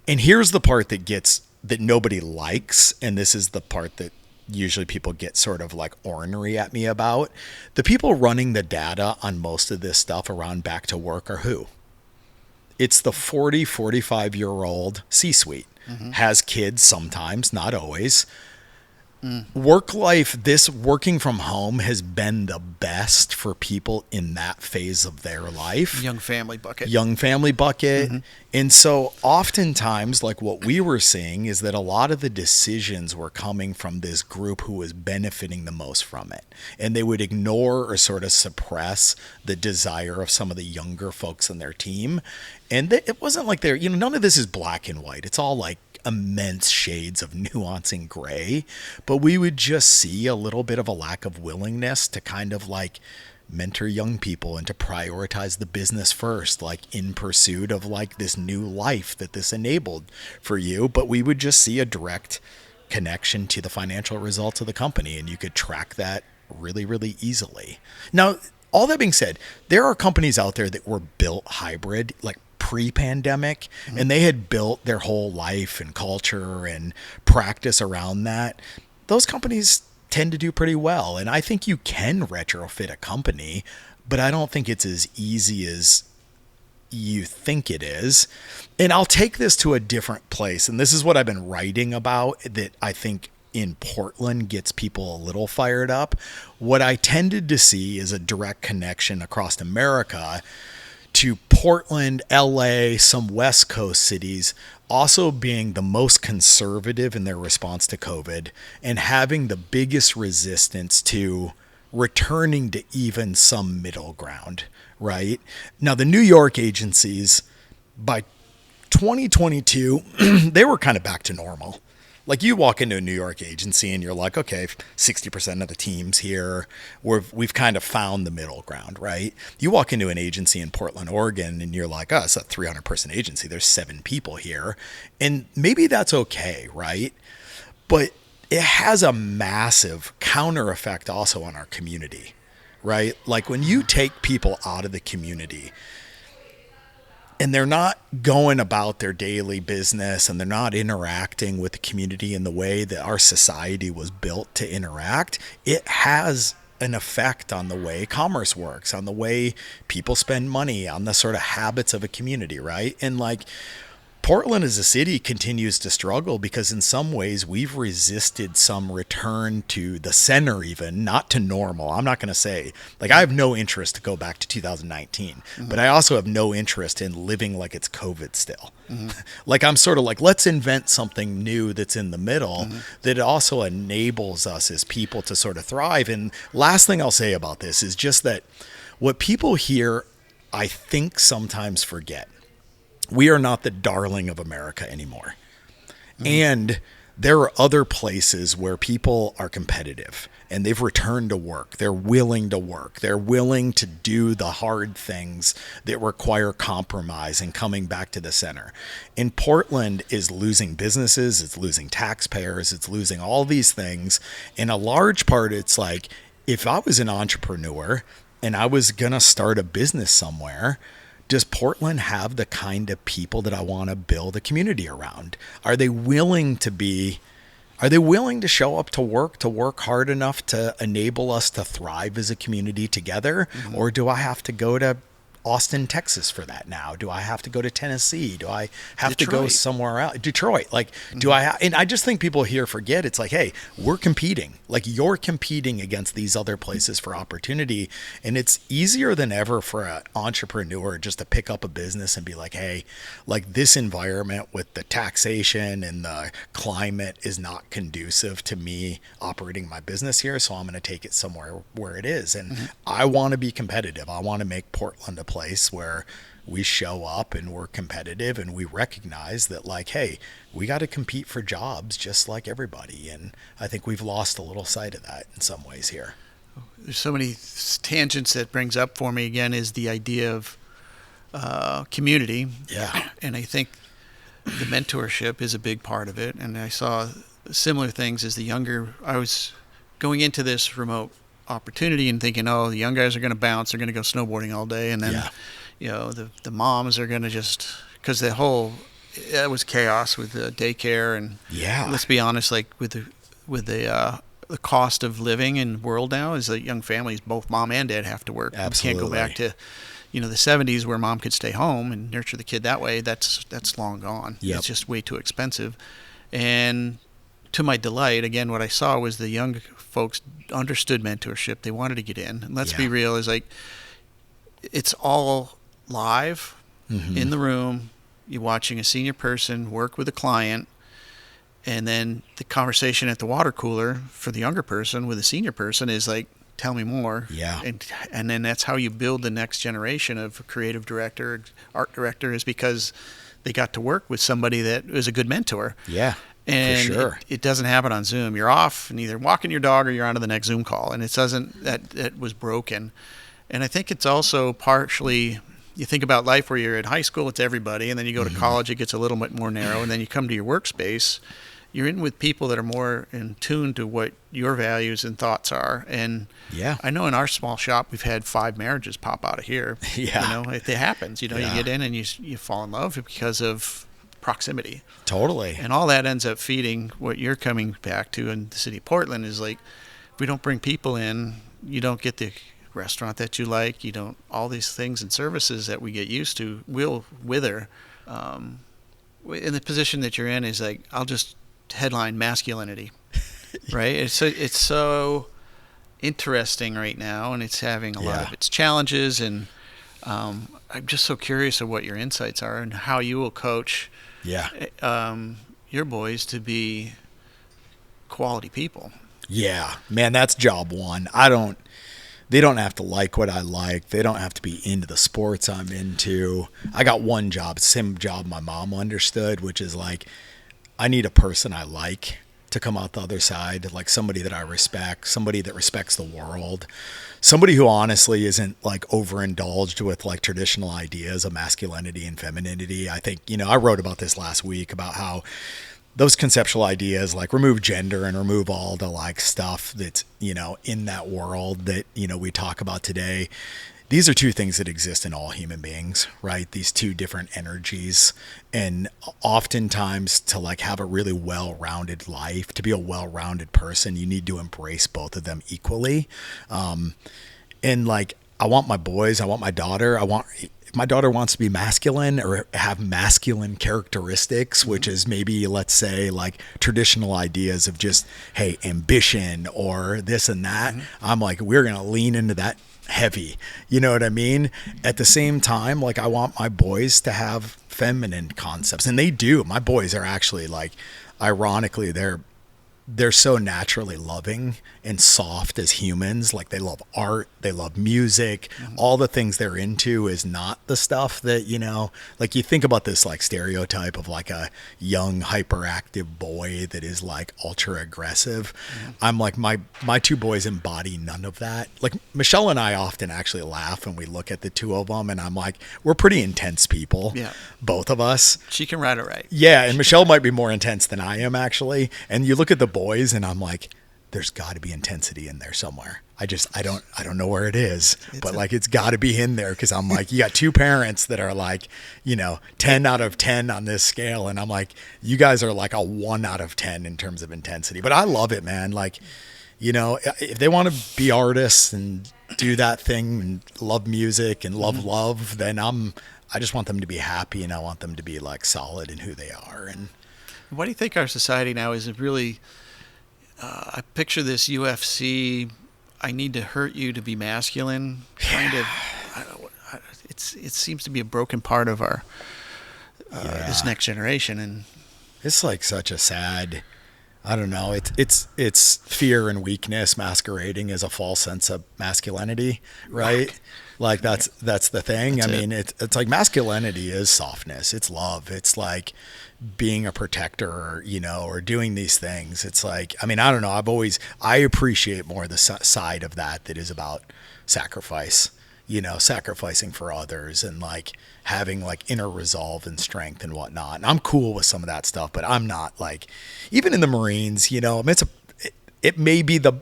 And here's the part that nobody likes, and this is the part that usually people get sort of like ornery at me about. The people running the data on most of this stuff around back to work are who? It's the 40, 45-year-old C-suite. Has kids sometimes, not always. Work life, this working from home has been the best for people in that phase of their life. Young family bucket. And so oftentimes, like what we were seeing is that a lot of the decisions were coming from this group who was benefiting the most from it. And they would ignore or sort of suppress the desire of some of the younger folks on their team. And it wasn't like none of this is black and white. It's all like immense shades of nuance and gray, but we would just see a little bit of a lack of willingness to kind of like mentor young people and to prioritize the business first, like in pursuit of like this new life that this enabled for you. But we would just see a direct connection to the financial results of the company, and you could track that really, really easily. Now, all that being said, there are companies out there that were built hybrid, like pre-pandemic, and they had built their whole life and culture and practice around that. Those companies tend to do pretty well, and I think you can retrofit a company, but I don't think it's as easy as you think it is. And I'll take this to a different place, and this is what I've been writing about that I think in Portland gets people a little fired up. What I tended to see is a direct connection across America to Portland, LA, some West Coast cities also being the most conservative in their response to COVID and having the biggest resistance to returning to even some middle ground, right? Now, the New York agencies, by 2022, they were kind of back to normal. Like you walk into a New York agency and you're like, okay, 60% of the teams here, we've kind of found the middle ground, right? You walk into an agency in Portland, Oregon, and you're like, oh, it's a 300-person agency. There's 7 people here. And maybe that's okay, right? But it has a massive counter effect also on our community, right? Like when you take people out of the community, and they're not going about their daily business and they're not interacting with the community in the way that our society was built to interact, it has an effect on the way commerce works, on the way people spend money, on the sort of habits of a community, right? And like Portland as a city continues to struggle because in some ways we've resisted some return to the center, even not to normal. I'm not going to say, like, I have no interest to go back to 2019, but I also have no interest in living like it's COVID still. Like I'm sort of like, let's invent something new that's in the middle that also enables us as people to sort of thrive. And last thing I'll say about this is just that what people here, I think, sometimes forget. We are not the darling of America anymore. And there are other places where people are competitive and they've returned to work. They're willing to work. They're willing to do the hard things that require compromise and coming back to the center. And Portland is losing businesses. It's losing taxpayers. It's losing all these things. In a large part, it's like, if I was an entrepreneur and I was going to start a business somewhere, does Portland have the kind of people that I want to build a community around? Are they willing to show up to work hard enough to enable us to thrive as a community together? Or do I have to go to Austin, Texas for that now? Do I have to go to Tennessee? Do I have to go somewhere else? Detroit. Like, and I just think people here forget, it's like, hey, we're competing. Like, you're competing against these other places for opportunity. And it's easier than ever for an entrepreneur just to pick up a business and be like, hey, like this environment with the taxation and the climate is not conducive to me operating my business here. So I'm going to take it somewhere where it is. And I want to be competitive. I want to make Portland a place where we show up and we're competitive and we recognize that, like, hey, we got to compete for jobs just like everybody. And I think we've lost a little sight of that in some ways here. there's so many tangents that brings up for me again is the idea of community. Yeah. And I think the mentorship is a big part of it. And I saw similar things as the younger. I was going into this remote opportunity and thinking, oh, the young guys are going to bounce, they're going to go snowboarding all day, and then the moms are going to just, because that was chaos with the daycare, and let's be honest, like with the cost of living in the world now is that young families, both mom and dad, have to work. Absolutely. You can't go back to the 70s where mom could stay home and nurture the kid that way. That's long gone. Yep. It's just way too expensive. And to my delight, again, what I saw was the young folks understood mentorship. They wanted to get in. And let's be real, is like it's all live in the room. You're watching a senior person work with a client, and then the conversation at the water cooler for the younger person with the senior person is like, tell me more. Yeah. And then that's how you build the next generation of creative director, art director, is because they got to work with somebody that was a good mentor. Yeah. And for sure. it doesn't happen on Zoom. You're off and either walking your dog or you're on to the next Zoom call. And it doesn't, that was broken. And I think it's also partially, you think about life where you're at high school, it's everybody. And then you go to college, it gets a little bit more narrow. And then you come to your workspace, you're in with people that are more in tune to what your values and thoughts are. And I know in our small shop, we've had 5 marriages pop out of here. Yeah. It happens. You get in and you fall in love because of proximity. Totally. And all that ends up feeding what you're coming back to in the city of Portland is like, if we don't bring people in, you don't get the restaurant that you like. You don't, all these things and services that we get used to will wither. In the position that you're in is like, I'll just headline masculinity, right? It's so interesting right now, and it's having a lot of its challenges. And I'm just so curious of what your insights are and how you will coach your boys to be quality people. Yeah, man, that's job one. They don't have to like what I like. They don't have to be into the sports I'm into. I got one job, same job my mom understood, which is like, I need a person I like to come out the other side, like somebody that I respect, somebody that respects the world, somebody who honestly isn't like overindulged with like traditional ideas of masculinity and femininity. I think, I wrote about this last week about how those conceptual ideas like remove gender and remove all the like stuff that's, in that world that, we talk about today. These are two things that exist in all human beings, right? These two different energies. And oftentimes to like have a really well-rounded life, to be a well-rounded person, you need to embrace both of them equally. And like, I want my boys, I want my daughter, if my daughter wants to be masculine or have masculine characteristics, which is maybe, let's say, like traditional ideas of just, hey, ambition or this and that. I'm like, we're going to lean into that heavy. You know what I mean? At the same time, like I want my boys to have feminine concepts, and they do. My boys are actually like, ironically, they're so naturally loving and soft as humans. Like they love art, they love music. All the things they're into is not the stuff that, like you think about this like stereotype of like a young hyperactive boy that is like ultra aggressive. I'm like, my two boys embody none of that. Like Michelle and I often actually laugh when we look at the two of them, and I'm like, we're pretty intense people. Yeah. Both of us. She can ride it right. Yeah. And Michelle might be more intense than I am actually. And you look at the boys and I'm like, there's got to be intensity in there somewhere. I don't know where it is, but like it's got to be in there, because I'm like, you got two parents that are like, 10 out of 10 on this scale, and I'm like, you guys are like a 1 out of 10 in terms of intensity. But I love it, man. Like, if they want to be artists and do that thing and love music and love, then I just want them to be happy, and I want them to be like solid in who they are. And what do you think our society now is really? I picture this UFC, I need to hurt you to be masculine, kind of. It seems to be a broken part of our this next generation, and it's like such a sad. I don't know. It's fear and weakness masquerading as a false sense of masculinity, right? Like that's the thing. That's I mean, it's like masculinity is softness. It's love. It's like being a protector, or doing these things. It's like, I mean, I don't know. I appreciate more the side of that is about sacrifice, sacrificing for others and like having like inner resolve and strength and whatnot. And I'm cool with some of that stuff, but I'm not like, even in the Marines, I mean, it may be the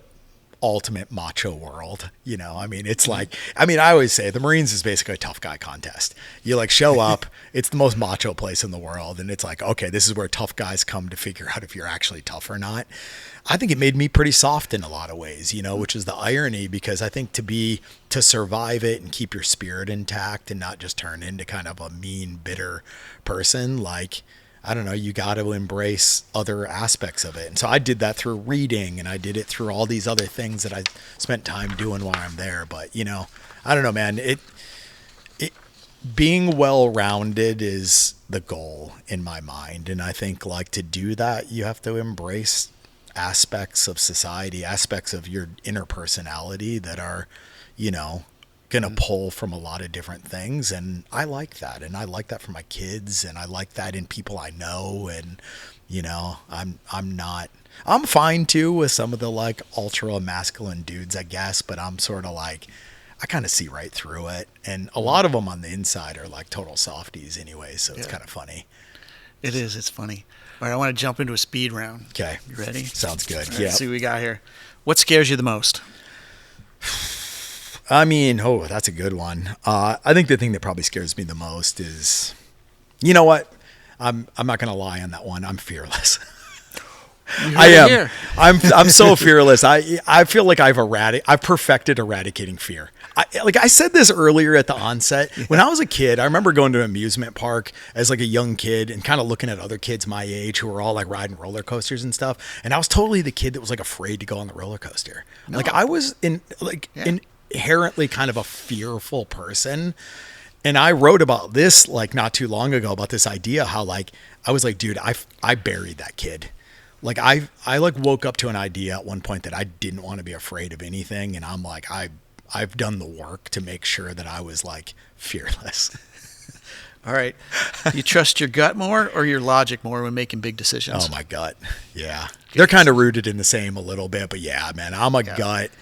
ultimate macho world, I mean, it's like, I mean, I always say the Marines is basically a tough guy contest. You like show up, it's the most macho place in the world, and it's like, okay, this is where tough guys come to figure out if you're actually tough or not. I think it made me pretty soft in a lot of ways, which is the irony, because I think to survive it and keep your spirit intact and not just turn into kind of a mean, bitter person, like, I don't know, you got to embrace other aspects of it. And so I did that through reading, and I did it through all these other things that I spent time doing while I'm there. But, I don't know, man, being well-rounded is the goal in my mind. And I think like to do that, you have to embrace aspects of society, aspects of your inner personality that are, going to pull from a lot of different things. And I like that. And I like that for my kids. And I like that in people I know. And, I'm fine too with some of the like ultra masculine dudes, I guess, but I'm sort of like, I kind of see right through it. And a lot of them on the inside are like total softies anyway. So it's kind of funny. It is. It's funny. All right. I want to jump into a speed round. Okay. You ready? Sounds good. All right, Yeah. Let's see what we got here. What scares you the most? I mean, that's a good one. I think the thing that probably scares me the most is, you know what? I'm not going to lie on that one. I'm fearless. I am. Here. I'm so fearless. I feel like I've perfected eradicating fear. I said this earlier at the onset. When I was a kid, I remember going to an amusement park as like a young kid and kind of looking at other kids my age who were all like riding roller coasters and stuff. And I was totally the kid that was like afraid to go on the roller coaster. No. Like I was inherently kind of a fearful person. And I wrote about this like not too long ago about this idea how like I was like, dude, I buried that kid. Like I like woke up to an idea at one point that I didn't want to be afraid of anything, and I'm like I've done the work to make sure that I was like fearless. All right. Do you trust your gut more or your logic more when making big decisions? Oh, my gut. Yeah. They're kind of rooted in the same a little bit, but yeah, man, I'm a gut.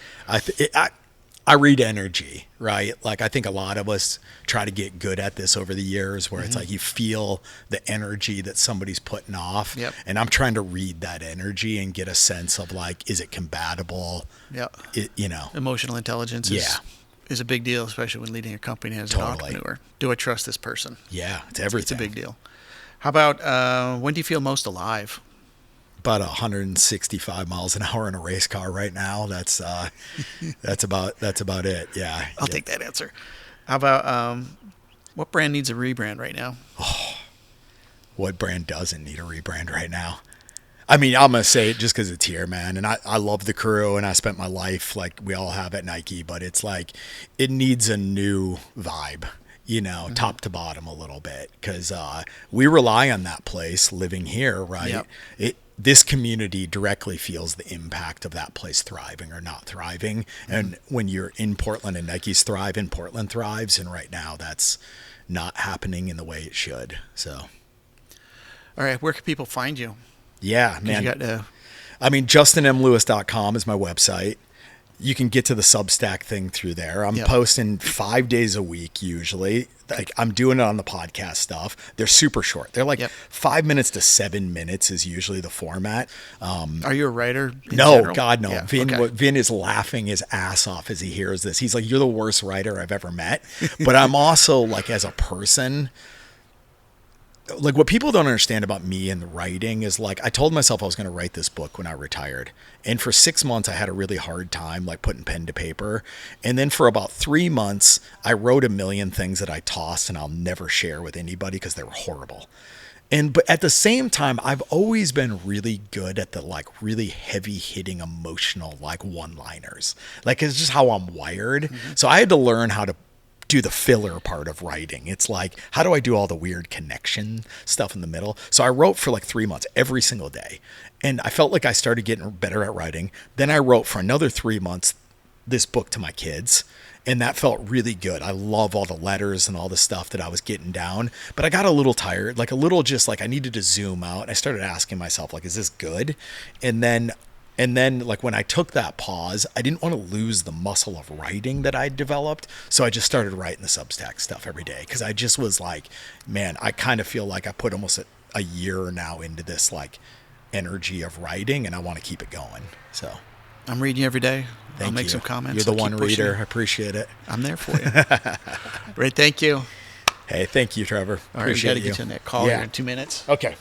I read energy, right? Like I think a lot of us try to get good at this over the years where it's like you feel the energy that somebody's putting off. Yep. And I'm trying to read that energy and get a sense of like, is it compatible? Yep. Emotional intelligence is a big deal, especially when leading a company as an entrepreneur. Do I trust this person? Yeah, it's everything. It's a big deal. How about when do you feel most alive? About 165 miles an hour in a race car right now. That's about it. Yeah. I'll take that answer. How about what brand needs a rebrand right now? What brand doesn't need a rebrand right now? I mean, I'm going to say it just because it's here, man. And I love the crew and I spent my life like we all have at Nike, but it's like it needs a new vibe. Top to bottom a little bit, because we rely on that place living here, right? Yep. This community directly feels the impact of that place thriving or not thriving. Mm-hmm. And when you're in Portland and Nike's thrive and Portland thrives, and right now that's not happening in the way it should. So, all right, where can people find you? Yeah, man. JustinMLewis.com is my website. You can get to the Substack thing through there. I'm posting 5 days a week usually. Like I'm doing it on the podcast stuff. They're super short. They're like 5 minutes to 7 minutes is usually the format. Are you a writer? No, general? God, no. Yeah. Vin is laughing his ass off as he hears this. He's like, "You're the worst writer I've ever met." But I'm also like, as a person, like what people don't understand about me and the writing is like I told myself I was going to write this book when I retired, and for 6 months I had a really hard time like putting pen to paper, and then for about 3 months I wrote a million things that I tossed and I'll never share with anybody because they were horrible. But at the same time, I've always been really good at the like really heavy hitting emotional like one-liners. Like it's just how I'm wired. Mm-hmm. So I had to learn how to do the filler part of writing. It's like, how do I do all the weird connection stuff in the middle? So I wrote for like 3 months every single day. And I felt like I started getting better at writing. Then I wrote for another 3 months this book to my kids. And that felt really good. I love all the letters and all the stuff that I was getting down. But I got a little tired, like a little just like I needed to zoom out. I started asking myself, like, is this good? And then like when I took that pause, I didn't want to lose the muscle of writing that I developed. So I just started writing the Substack stuff every day. Because I just was like, man, I kind of feel like I put almost a year now into this like energy of writing, and I want to keep it going. So I'm reading you every day. thank I'll make you. some comments. You're the I'll one keep pushing reader. you. I appreciate it. I'm there for you. Great. Thank you. Hey, thank you, Trevor. All right, we got Appreciate to get you. you on that call Yeah. here in 2 minutes. Okay.